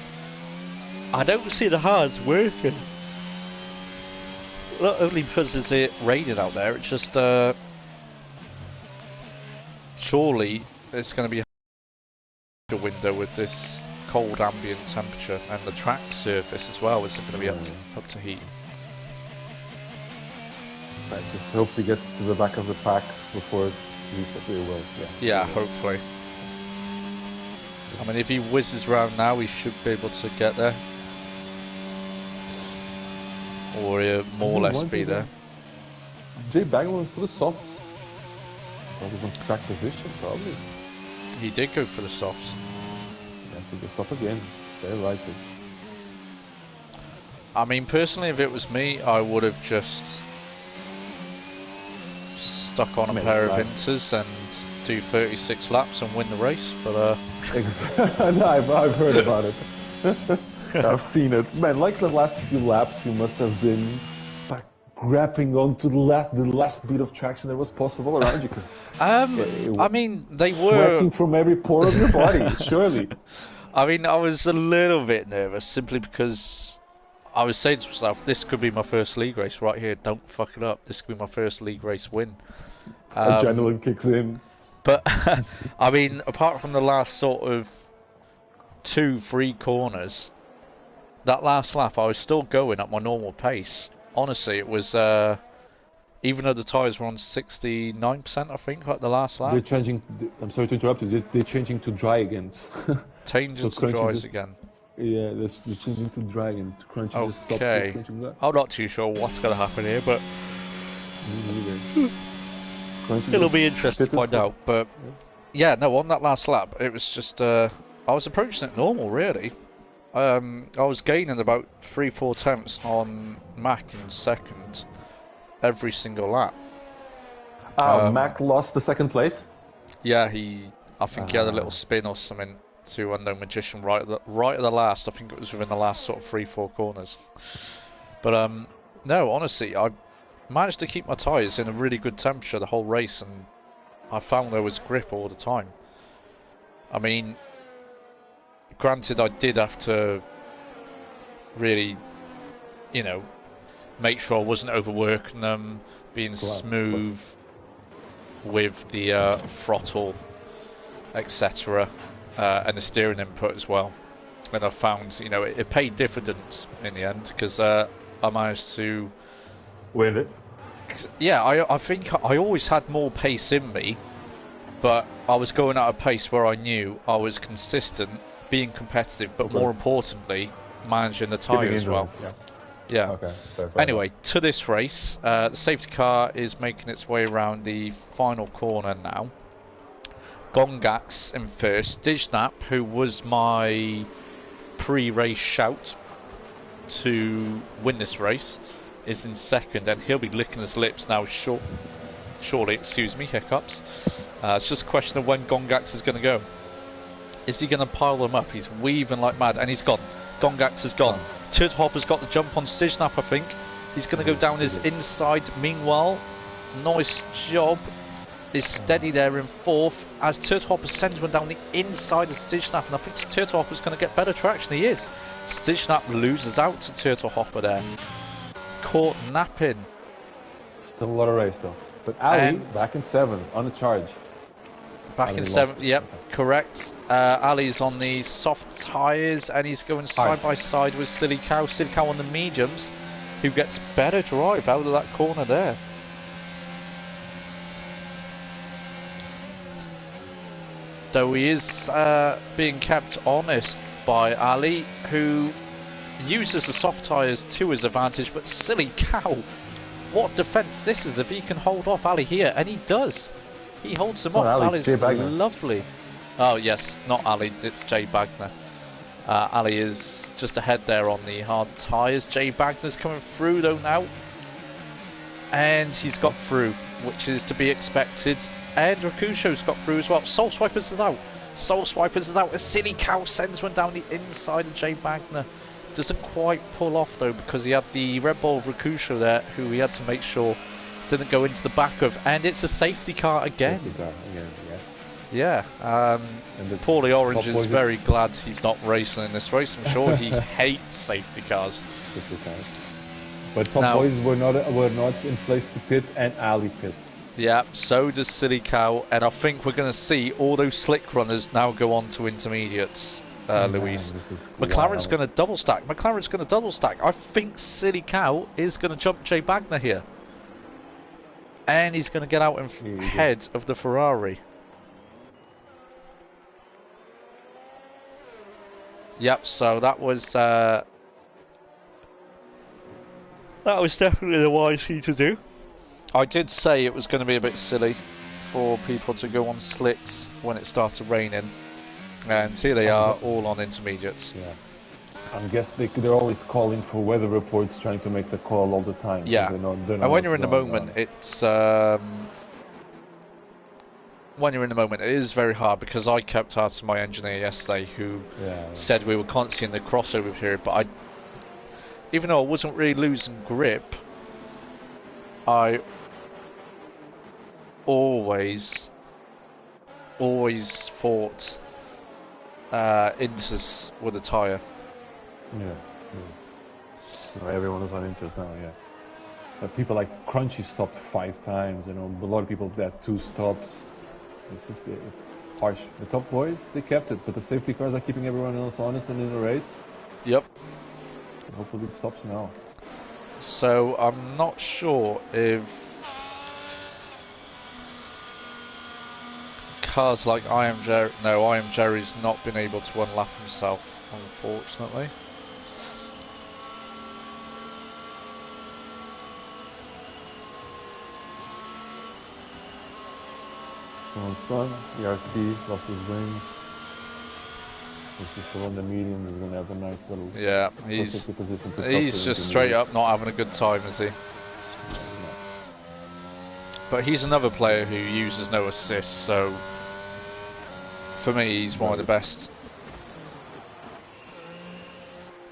I don't see the hards working. Not only because it's raining out there, it's just surely it's going to be a window with this cold ambient temperature, and the track surface as well isn't going to be up to heat. I just hope he gets to the back of the pack before it's reset really well. Yeah, hopefully. I mean, if he whizzes around now, he should be able to get there. Or he'll more or less be there. Jay Bagner went for the softs. Probably wants to track position, probably. He did go for the softs. Yeah, he could stop again. Very likely. I mean, personally, if it was me, I would have just stuck on a pair of Inters and do 36 laps and win the race, but no, I've heard about it. I've seen it. Man, like the last few laps, you must have been grabbing onto the last bit of traction that was possible around you, because I mean, they were sweating from every pore of your body, surely. I mean, I was a little bit nervous simply because I was saying to myself, this could be my first league race right here, don't fuck it up, this could be my first league race win. Adrenaline kicks in. But, I mean, apart from the last sort of 2-3 corners, that last lap I was still going at my normal pace. Honestly, it was, even though the tyres were on 69%, I think, like the last lap. They're changing, I'm sorry to interrupt you, they're changing to dry again. Changing to dries again. Yeah, they're changing to dry again. Crunching just stopped. I'm not too sure what's going to happen here, but it'll be interesting to find out. But yeah, no, on that last lap, it was just, I was approaching it normal, really. I was gaining about 3-4 tenths on Mac in second every single lap. Mac lost the second place? Yeah, I think he had a little spin or something to Unknown Magician right at the last. I think it was within the last sort of 3-4 corners. But no, honestly, I managed to keep my tyres in a really good temperature the whole race, and I found there was grip all the time. I mean, granted, I did have to really, make sure I wasn't overworking them, being smooth with the throttle, etc., and the steering input as well. And I found, it paid dividends in the end, because I managed to win it. Yeah, I think I always had more pace in me, but I was going at a pace where I knew I was consistent, being competitive, but more importantly, managing the tyre as well. Yeah. Okay. Anyway, to this race, the safety car is making its way around the final corner now. Gongax in first. Dijnap, who was my pre-race shout to win this race, is in second, and he'll be licking his lips now surely, excuse me, hiccups. It's just a question of when Gongax is going to go. Is he going to pile them up? He's weaving like mad, and he's gone. Gongax is gone. Turtlehopper's got the jump on Stijnap, I think. He's going to go down his inside. Meanwhile, nice job. Is steady there in fourth as Turtlehopper sends one down the inside of Stijnap, and I think Turtlehopper's going to get better traction. He is. Stijnap loses out to Turtlehopper there. Caught napping. Still a lot of race though. But Ali back in 7th on the charge. Back in 7th, yep, correct. Ali's on the soft tyres and he's going side by side with Silly Cow. Silly Cow on the mediums, who gets better drive out of that corner there. Though he is being kept honest by Ali, who uses the soft tyres to his advantage, but Silly Cow, what defence this is if he can hold off Ali here, and he does. He holds him off. Ali's lovely. Oh yes, not Ali, it's Jay Bagner. Ali is just ahead there on the hard tyres. Jay Bagner's coming through though now. And he's got through, which is to be expected. And Rakusho's got through as well. Soul Swipers is out. Soul Swipers is out. A Silly Cow sends one down the inside of Jay Bagner. Doesn't quite pull off though, because he had the Red Bull Rakusho there, who he had to make sure didn't go into the back of. And it's a safety car again. Yeah. And Paulie Orange is very glad he's not racing in this race. I'm sure he hates safety cars. But Top Boys were not in place to pit, and Ali pits. Yeah, so does Silly Cow, and I think we're going to see all those slick runners now go on to intermediates, Luis. McLaren's going to double stack. McLaren's going to double stack. I think Silly Cow is going to jump Jay Bagner here. And he's going to get out in head of the Ferrari. Yep, so that was definitely the wise thing to do. I did say it was going to be a bit silly for people to go on slicks when it started raining, and here they are, all on intermediates. Yeah, I guess they're always calling for weather reports, trying to make the call all the time. Yeah, and when you're in the moment, it's when you're in the moment, it is very hard, because I kept asking my engineer yesterday, who said we were constantly in the crossover period, but even though I wasn't really losing grip, I always fought Intus with a tyre. So everyone is on Intus now, But people like Crunchy stopped 5 times, you know, a lot of people had 2 stops. It's harsh. The Top Boys, they kept it, but the safety cars are keeping everyone else honest and in the race. Yep. Hopefully it stops now. So I'm not sure if cars like I Am Jerry's not been able to unlap himself, unfortunately. Someone's done. ERC lost his wings. He's still on the medium. He's going to have a nice little. Yeah, he's just straight up not having a good time, is he? But he's another player who uses no assists, so for me, he's one of the best.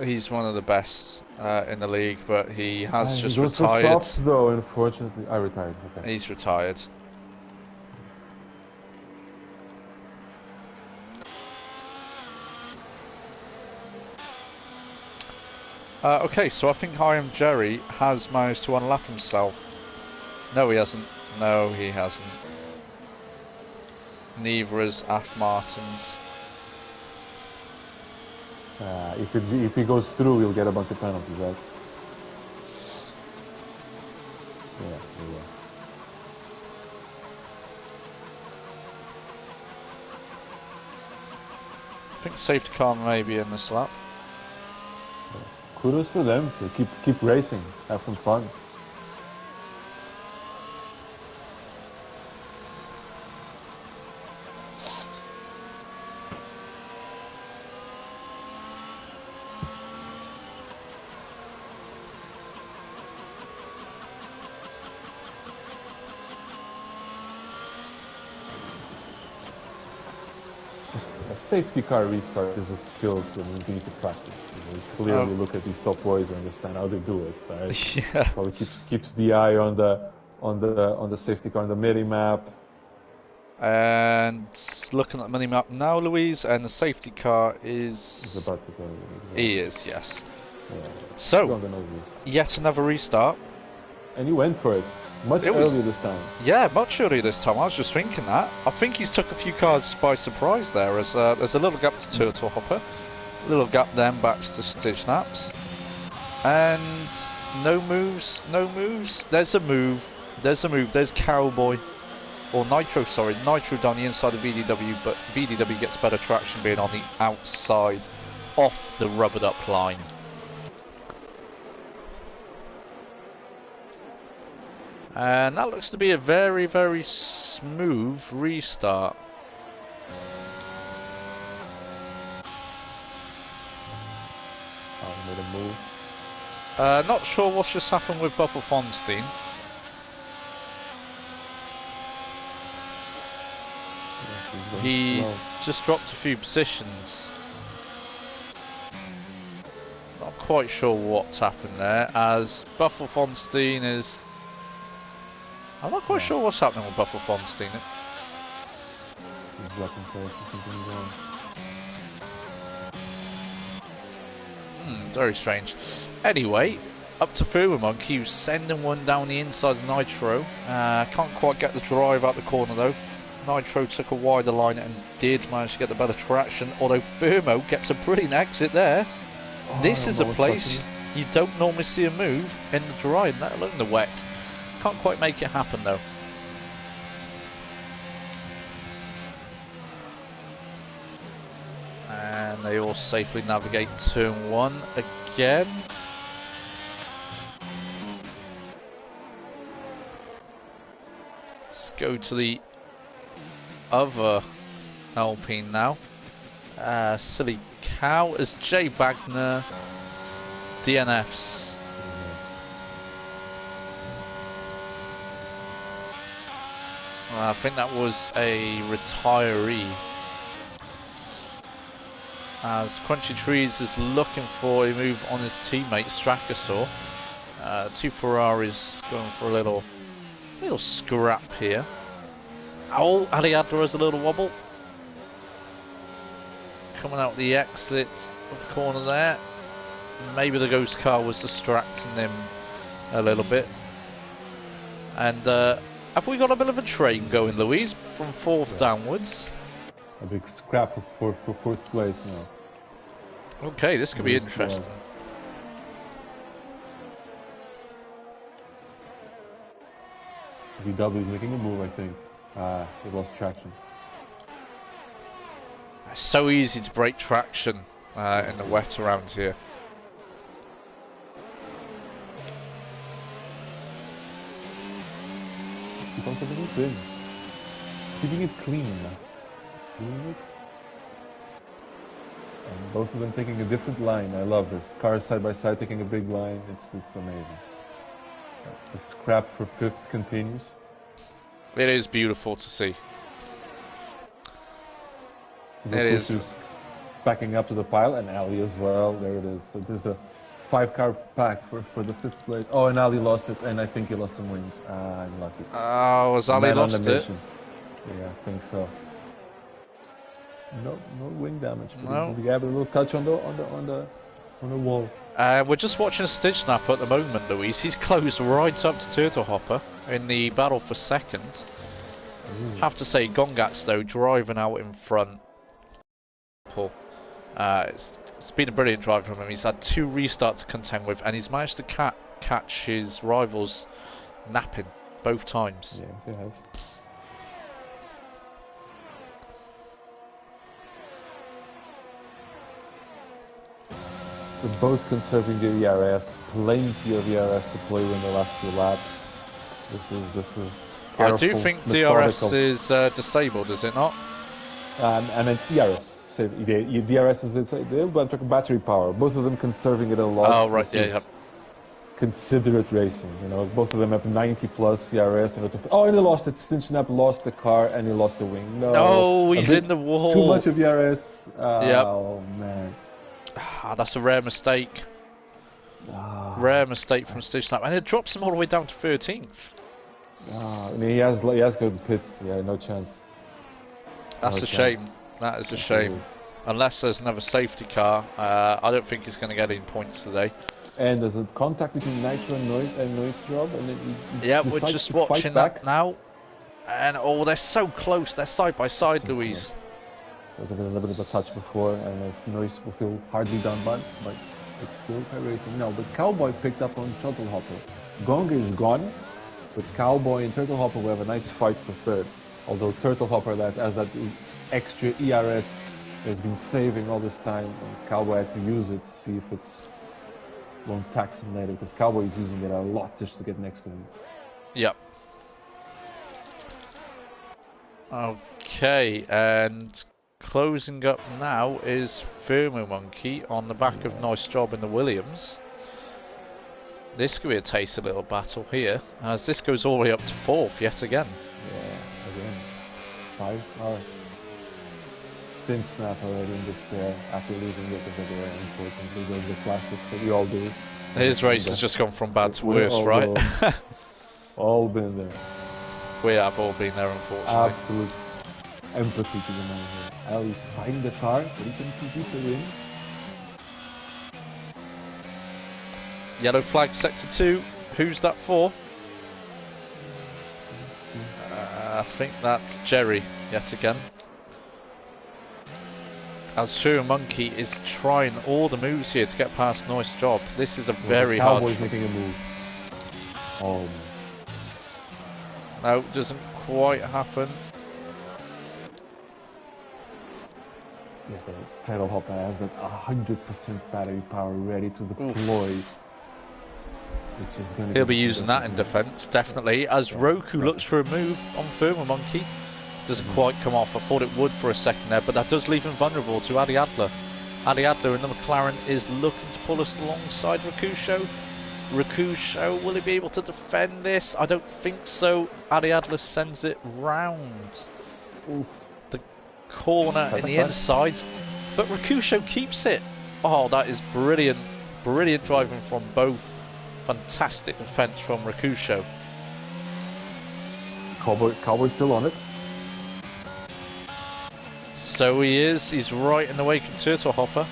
He's one of the best in the league, but he has just retired. Softs, though, unfortunately, I retired. Okay. He's retired. Okay, so I think I Am Jerry has managed to unlap himself. No, he hasn't. No, he hasn't. Neither has Af Martins. If he goes through, he'll get a bunch of penalties, right? Yeah, he will. I think safety car may be in this lap. Kudos for them to keep racing, have some fun. safety car restart is a skill to need to practice. You clearly look at these top boys and understand how they do it. Right? Yeah. Probably keeps the eye on the safety car on the mini map. And looking at the mini map now, Louise, and the safety car is. He's about to go. He is, yes. Yeah. So, yet another restart. And he went for it. Much earlier this time. Yeah, much earlier this time. I was just thinking that. I think he's took a few cars by surprise there. As there's a little gap to Turtle Hopper, a little gap then back to Stitch Snaps, and no moves, no moves. There's a move. There's a move. There's Cowboy, or Nitro. Sorry, Nitro down the inside of VDW, but VDW gets better traction being on the outside, off the rubbered up line. And that looks to be a very, very smooth restart. Made a move. Not sure what's just happened with Bubba Fonstein. He just dropped a few positions. Not quite sure what's happened there, as Bubba Fonstein is... I'm not quite sure what's happening with Bubba Fonstein. He's blocking first, something wrong. Very strange. Anyway, up to Furman Monkey, who's sending one down the inside of Nitro. Can't quite get the drive out the corner though. Nitro took a wider line and did manage to get the better traction, although Furmo gets a brilliant exit there. This is a place you don't normally see a move in the dry, let alone the wet. Can't quite make it happen though. And they all safely navigate turn 1 again. Let's go to the other Alpine now. Silly Cow as Jay Wagner DNFs. I think that was a retiree. As Crunchy Trees is looking for a move on his teammate Strakosaur. Two Ferraris going for a little scrap here. Oh, Ali Adler has a little wobble. Coming out the exit of the corner there. Maybe the ghost car was distracting him a little bit. And have we got a bit of a train going, Louise, from 4th downwards? A big scrap for 4th place now. Okay, this could be interesting. VW is making a move, I think. He lost traction. It's so easy to break traction in the wet around here. Keep on keeping it big. Keeping it clean. Clean it. And both of them taking a different line. I love this. Cars side by side taking a big line. It's amazing. The scrap for 5th continues. It is beautiful to see. It is. Backing up to the pile, and Ali as well. There it is. So there's a 5-car pack for the 5th place. Oh, and Ali lost it, and I think he lost some wings. I'm lucky. Oh, has Ali lost it? Yeah, I think so. No wing damage. No. We have a little touch on the wall. We're just watching Stitch Snap at the moment, Louise. He's close right up to Turtle Hopper in the battle for 2nd. Have to say, Gongats though driving out in front. It's been a brilliant drive from him. He's had 2 restarts to contend with, and he's managed to catch his rivals napping both times. Yeah, he has. They're both conserving their ERS, plenty of ERS to play in the last few laps. This is I do think DRS is disabled, is it not? I meant ERS. So DRS is disabled, but I'm talking battery power. Both of them conserving it a lot. Oh, right, yeah. considerate racing. You know, both of them have 90 plus CRS. And and he lost it. Stinchnapp lost the car and he lost the wing. No, he's in the wall. Too much of ERS. Yep. Oh man. That's a rare mistake. Rare mistake from Stinchnapp, and it drops him all the way down to 13th. I mean, he has got to pit. Yeah, no chance. That's a shame. That is a shame. Unless there's another safety car, I don't think he's going to get any points today. And there's a contact between Nitro and Noise Job, and then yeah, we're just watching that now. And oh, they're so close. They're side by side, so Louise. There's been a little bit of a touch before, and Noise will feel hardly done by, but it's still fair racing. No, but Cowboy picked up on Turtle Hopper. Gong is gone, but Cowboy and Turtle Hopper will have a nice fight for third. Although Turtle Hopper, that extra ERS has been saving all this time, and Cowboy had to use it to see if it's won't tax him later, because Cowboy is using it a lot just to get next to him. Yep. Okay, and closing up now is Thermo Monkey on the back of Nice Job in the Williams. This could be a tasty little battle here, as this goes all the way up to 4th yet again. Yeah, again. 5 hours. Stinchnapp already in despair after losing it over there, unfortunately. Those are the classics that we all do. His race has just gone from bad to worse, right? All been there. We have all been there, unfortunately. Absolute empathy to the man here. Ali's fighting the car, but he can keep it in. Yellow flag sector 2. Who's that for? I think that's Jerry yet again. As Thermo Monkey is trying all the moves here to get past Nice Job. This is a very hard. Cowboy's making a move. Oh. No, it doesn't quite happen. Yeah, the Turtle Hopper has that 100% battery power ready to deploy. Which is going to He'll be using that in defence, definitely. As Roku looks for a move on Thermo Monkey. Doesn't quite come off. I thought it would for a second there, but that does leave him vulnerable to Adi Adler. Adi Adler in the McLaren is looking to pull us alongside Rakusho. Rakusho, will he be able to defend this? I don't think so. Adi Adler sends it round the corner in the inside, but Rakusho keeps it. Oh, that is brilliant. Brilliant driving from both. Fantastic defence from Rakusho. Cowboy's still on it. So he is. He's right in the wake of Turtle Hopper.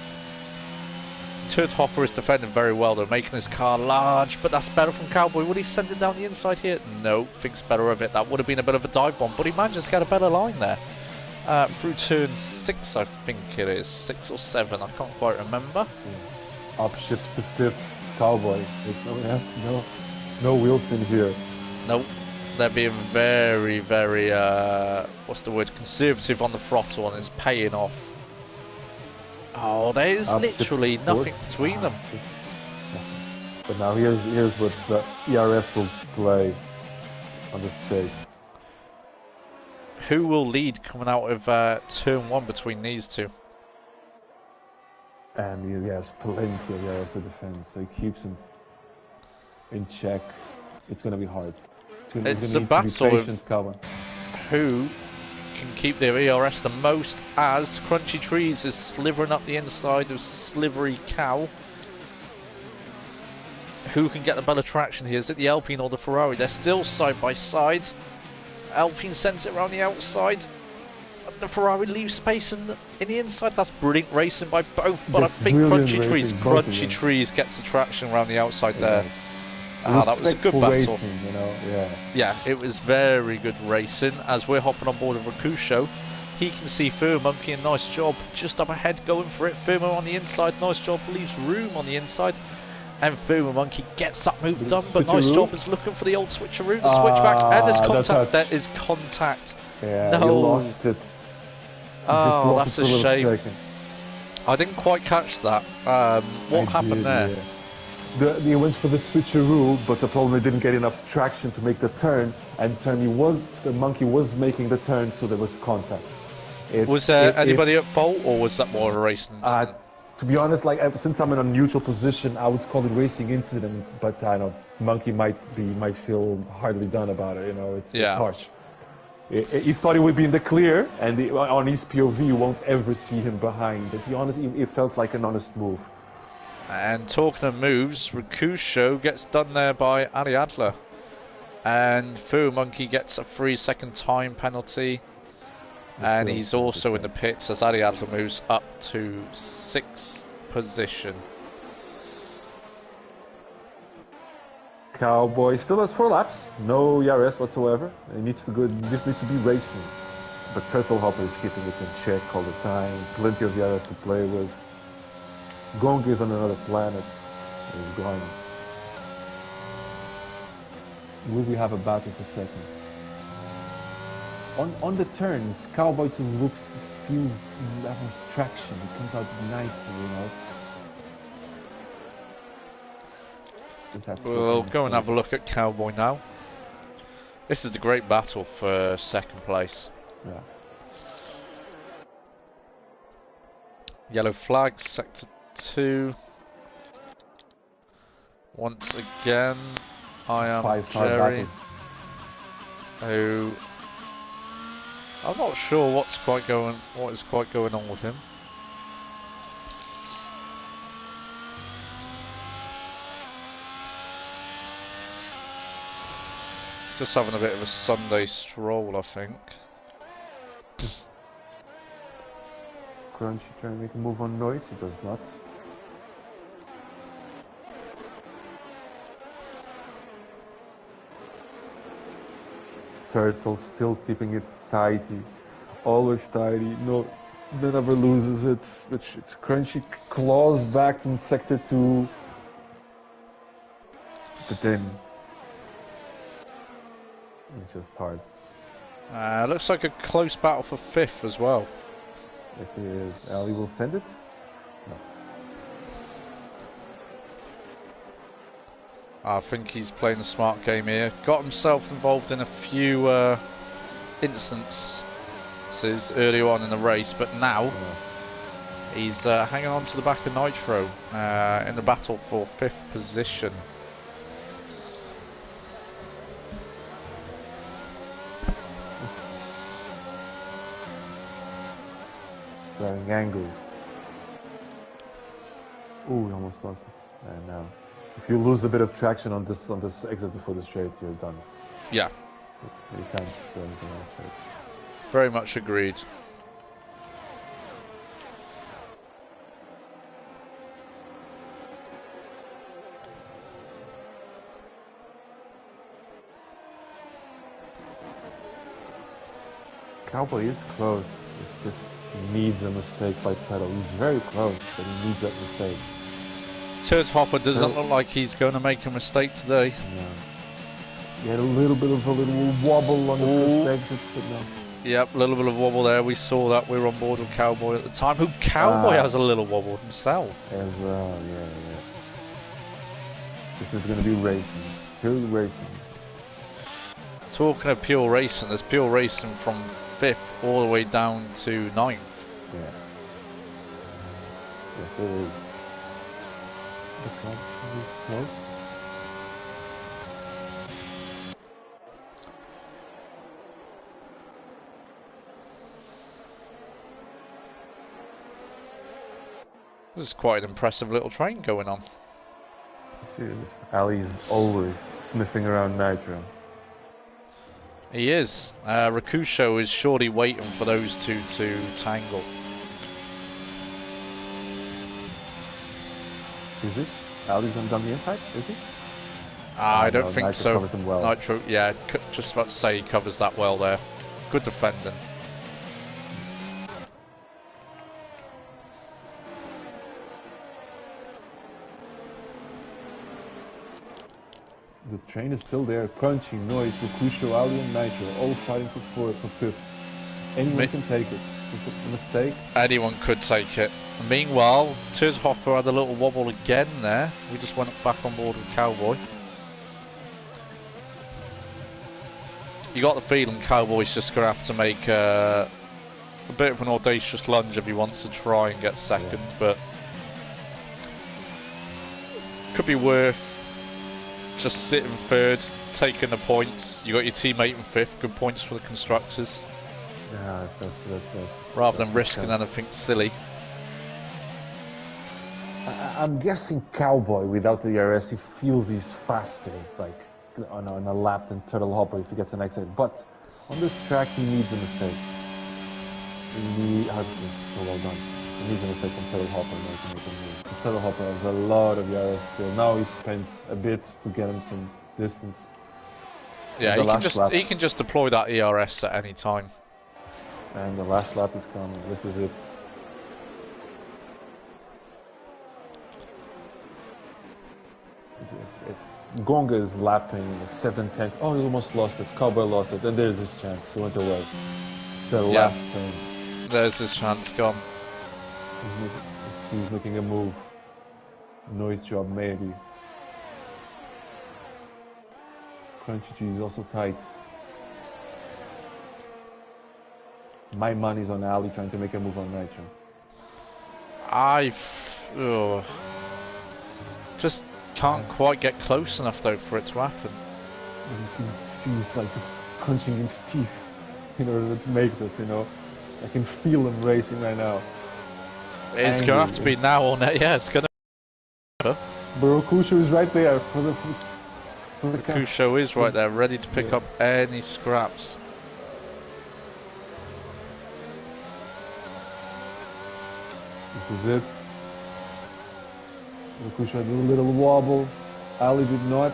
Turtle Hopper is defending very well. They're making his car large, but that's better from Cowboy. Would he send it down the inside here? No, thinks better of it. That would have been a bit of a dive bomb, but he manages to get a better line there. Through turn 6, I think it is. 6 or 7, I can't quite remember. Upshifts to 5th, Cowboy. No wheel spin here. Nope. They're being very, very, what's the word, conservative on the throttle, and it's paying off. Oh, there's literally nothing between them. But now here's what the ERS will play on the stage. Who will lead coming out of turn 1 between these two? And he has plenty of ERS to defend, so he keeps him in check. It's going to be hard. It's a battle of who can keep their ERS the most, as Crunchy Trees is slivering up the inside of Slivery Cow. Who can get the better traction here? Is it the Alpine or the Ferrari? They're still side by side. Alpine sends it around the outside. The Ferrari leaves space in the inside. That's brilliant racing by both, but I think Crunchy Trees gets the traction around the outside there. That was a good battle. Racing, you know? Yeah, it was very good racing. As we're hopping on board of Rakusho, he can see Thermo Monkey and Nice Job just up ahead going for it. Thermo on the inside, Nice Job leaves room on the inside. And Thermo Monkey gets that move done, but Nice Job is looking for the old switcheroo, the switchback, and there's contact. There is contact. Yeah, no. You lost it. Oh, that's a shame. Second. I didn't quite catch that. What happened there? Yeah. He went for the switcheroo, but the problem he didn't get enough traction to make the turn, and the monkey was making the turn, so there was contact. Was there anybody at fault, or was that more of a racing incident? To be honest, like since I'm in a neutral position, I would call it racing incident. But I know Monkey might feel hardly done about it. You know, it's harsh. He thought he would be in the clear, and on his POV, you won't ever see him behind. But to be honest, it felt like an honest move. And talking of moves, Rakusho gets done there by Ali Adler. And Fu Monkey gets a 3-second time penalty. And he's also in the pits as Ali Adler moves up to 6th position. Cowboy still has 4 laps, no Yaris whatsoever. He needs to this needs to be racing. But Turtle Hopper is keeping it in check all the time. Plenty of Yaris to play with. Gong is on another planet. He's gone. Will we have a battle for second? On the turns, Cowboy feels that much traction. It comes out nicer, you know. We'll go and have a look at Cowboy now. This is a great battle for second place. Yeah. Yellow flag, sector 2. Once again, I am Jerry, who I'm not sure what is quite going on with him. Just having a bit of a Sunday stroll, I think. Crunchy trying to make a move on noise, it does not. Turtle still keeping it tidy, always tidy, never loses it. Which it's Crunchy claws back in sector 2, but then it's just hard. Looks like a close battle for 5th as well. Yes, it is. Ali will send it. No. I think he's playing a smart game here. Got himself involved in a few instances earlier on in the race, but now he's hanging on to the back of Nitro in the battle for 5th position. Driving angle. Ooh, he almost lost it. And now, if you lose a bit of traction on this exit before the straight, you're done. Yeah. You can't do anything else. Right? Very much agreed. Cowboy is close. It's just he needs a mistake by Pedal. He's very close, but he needs that mistake. Turd Hopper doesn't look like he's going to make a mistake today. No. He had a little wobble on the first exit, but no. Yep, a little bit of wobble there. We saw that. We were on board with Cowboy at the time. Who Cowboy has a little wobble himself. As well, yeah. This is going to be racing. Pure racing. Talking of pure racing, there's pure racing from 5th all the way down to 9th. Yeah. Yes, it is. No? This is quite an impressive little train going on. Serious. Ali's always sniffing around Nitro. He is. Rakusho is surely waiting for those two to tangle. Is it? Ali's on the inside? Is he? I don't think Nitro so. Covers him well. Nitro, yeah, just about to say he covers that well there. Good defending. The train is still there. Crunchy, Noise, Rakusho, Ali, and Nitro all fighting for 5th. Anyone can take it. Just a mistake. Anyone could take it. Meanwhile, Turd Hopper had a little wobble again there. We just went back on board with Cowboy. You got the feeling Cowboy's just going to have to make a bit of an audacious lunge if he wants to try and get second, but could be worth just sitting third, taking the points. You got your teammate in fifth, good points for the constructors. Yeah, that's rather than risking anything silly. I'm guessing Cowboy without the ERS, he feels he's faster, like on a lap than Turtle Hopper if he gets an accident. But on this track, he needs a mistake. So well done. He needs a mistake from Turtle Hopper in order to make him move. Turtle Hopper has a lot of ERS still. Now he's spent a bit to get him some distance. Yeah, he can just deploy that ERS at any time. And the last lap is coming. This is it. Gonga is lapping 7/10. Oh, he almost lost it. Cowboy lost it. And there's his chance. He went away. The last turn. There's his chance gone. He's making a move. Noise job, maybe. Crunchy cheese is also tight. My money's on Ali trying to make a move on Nitro. Just can't quite get close enough though for it to happen. You can see he's like just crunching his teeth in order to make this, you know. I can feel him racing right now. It's gonna have to be now or never. Yeah, it's gonna. Barokusho is right there for the. Barokusho is right there, ready to pick up any scraps. This is it. Barokusho had a little wobble. Ali did not.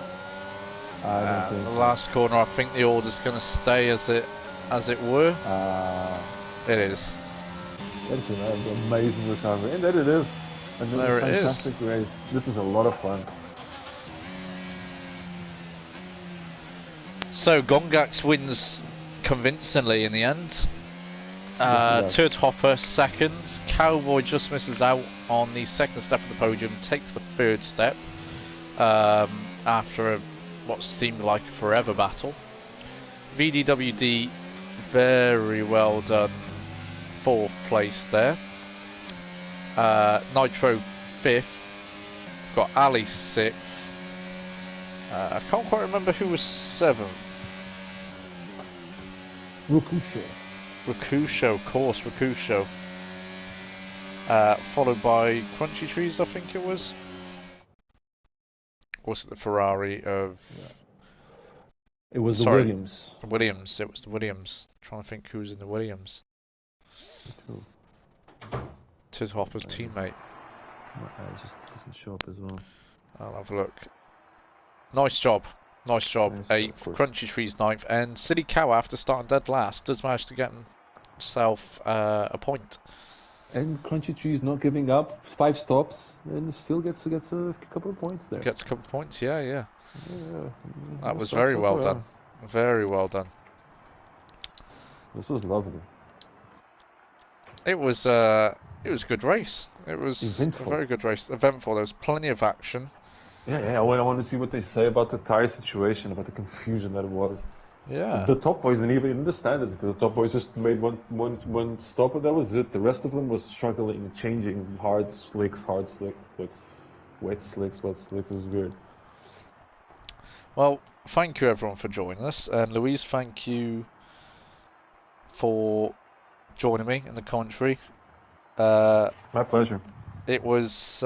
I don't think the so. last corner, I think the order's gonna stay as it were. It is. That's an amazing recovery, and there it is. And there it is. Fantastic race. This was a lot of fun. So Gongax wins convincingly in the end. Turd Hopper second. Cowboy just misses out on the second step of the podium, takes the third step after what seemed like a forever battle. VDWD, very well done. Fourth place there. Nitro fifth. Got Ali sixth. I can't quite remember who was seventh. Rakusho, of course, Rakusho. Followed by Crunchy Trees, I think it was. Or was it the Ferrari of... Yeah. It was the Williams. Williams, it was the Williams. I'm trying to think who was in the Williams. Tiz Hopper's teammate. It just doesn't show up as well. I'll have a look. Nice job. Nice job. Nice, Eighth, Crunchy Trees ninth, and Silly Cow, after starting dead last, does manage to get himself a point. And Crunchy Trees not giving up, 5 stops, and still gets a couple of points there. Gets a couple of points, yeah. That was Stop very well forever. done. Very well done. This was lovely. It was a good race. It was Eventful. a very good race. Eventful. There was plenty of action. Yeah. I want to see what they say about the tire situation, about the confusion that it was. Yeah. The top boys didn't even understand it because the top boys just made one stop and that was it. The rest of them was struggling, changing hard slicks, wet slicks. It was weird. Well, thank you everyone for joining us, and Louise, thank you for joining me in the commentary. My pleasure. It was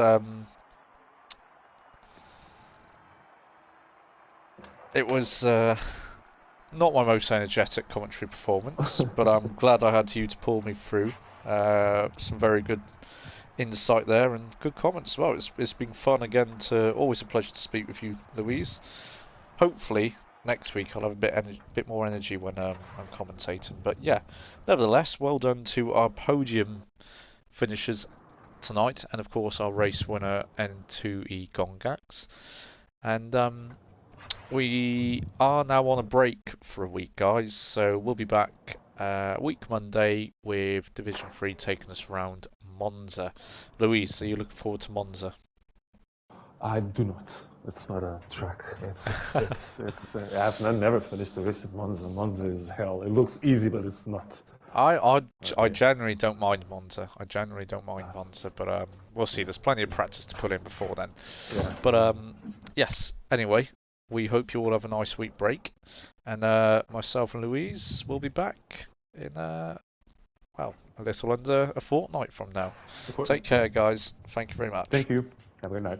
not my most energetic commentary performance, but I'm glad I had you to pull me through. Some very good insight there and good comments as well. It's been fun again. Always a pleasure to speak with you, Louise. Hopefully next week I'll have a bit more energy when I'm commentating. But yeah, nevertheless, well done to our podium finishers tonight, and of course our race winner N2E Gongax. And we are now on a break for a week, guys, so we'll be back week Monday with Division 3 taking us around Monza. Louise, are you looking forward to Monza? I do not. It's not a track. I've never finished a race at Monza. Monza is hell. It looks easy, but it's not. I generally don't mind Monza. I generally don't mind Monza, but we'll see. There's plenty of practice to put in before then. Yeah. But yes. Anyway, we hope you all have a nice week break, and myself and Louise will be back in well, a little under a fortnight from now. Take care, guys. Thank you very much. Thank you. Have a good night.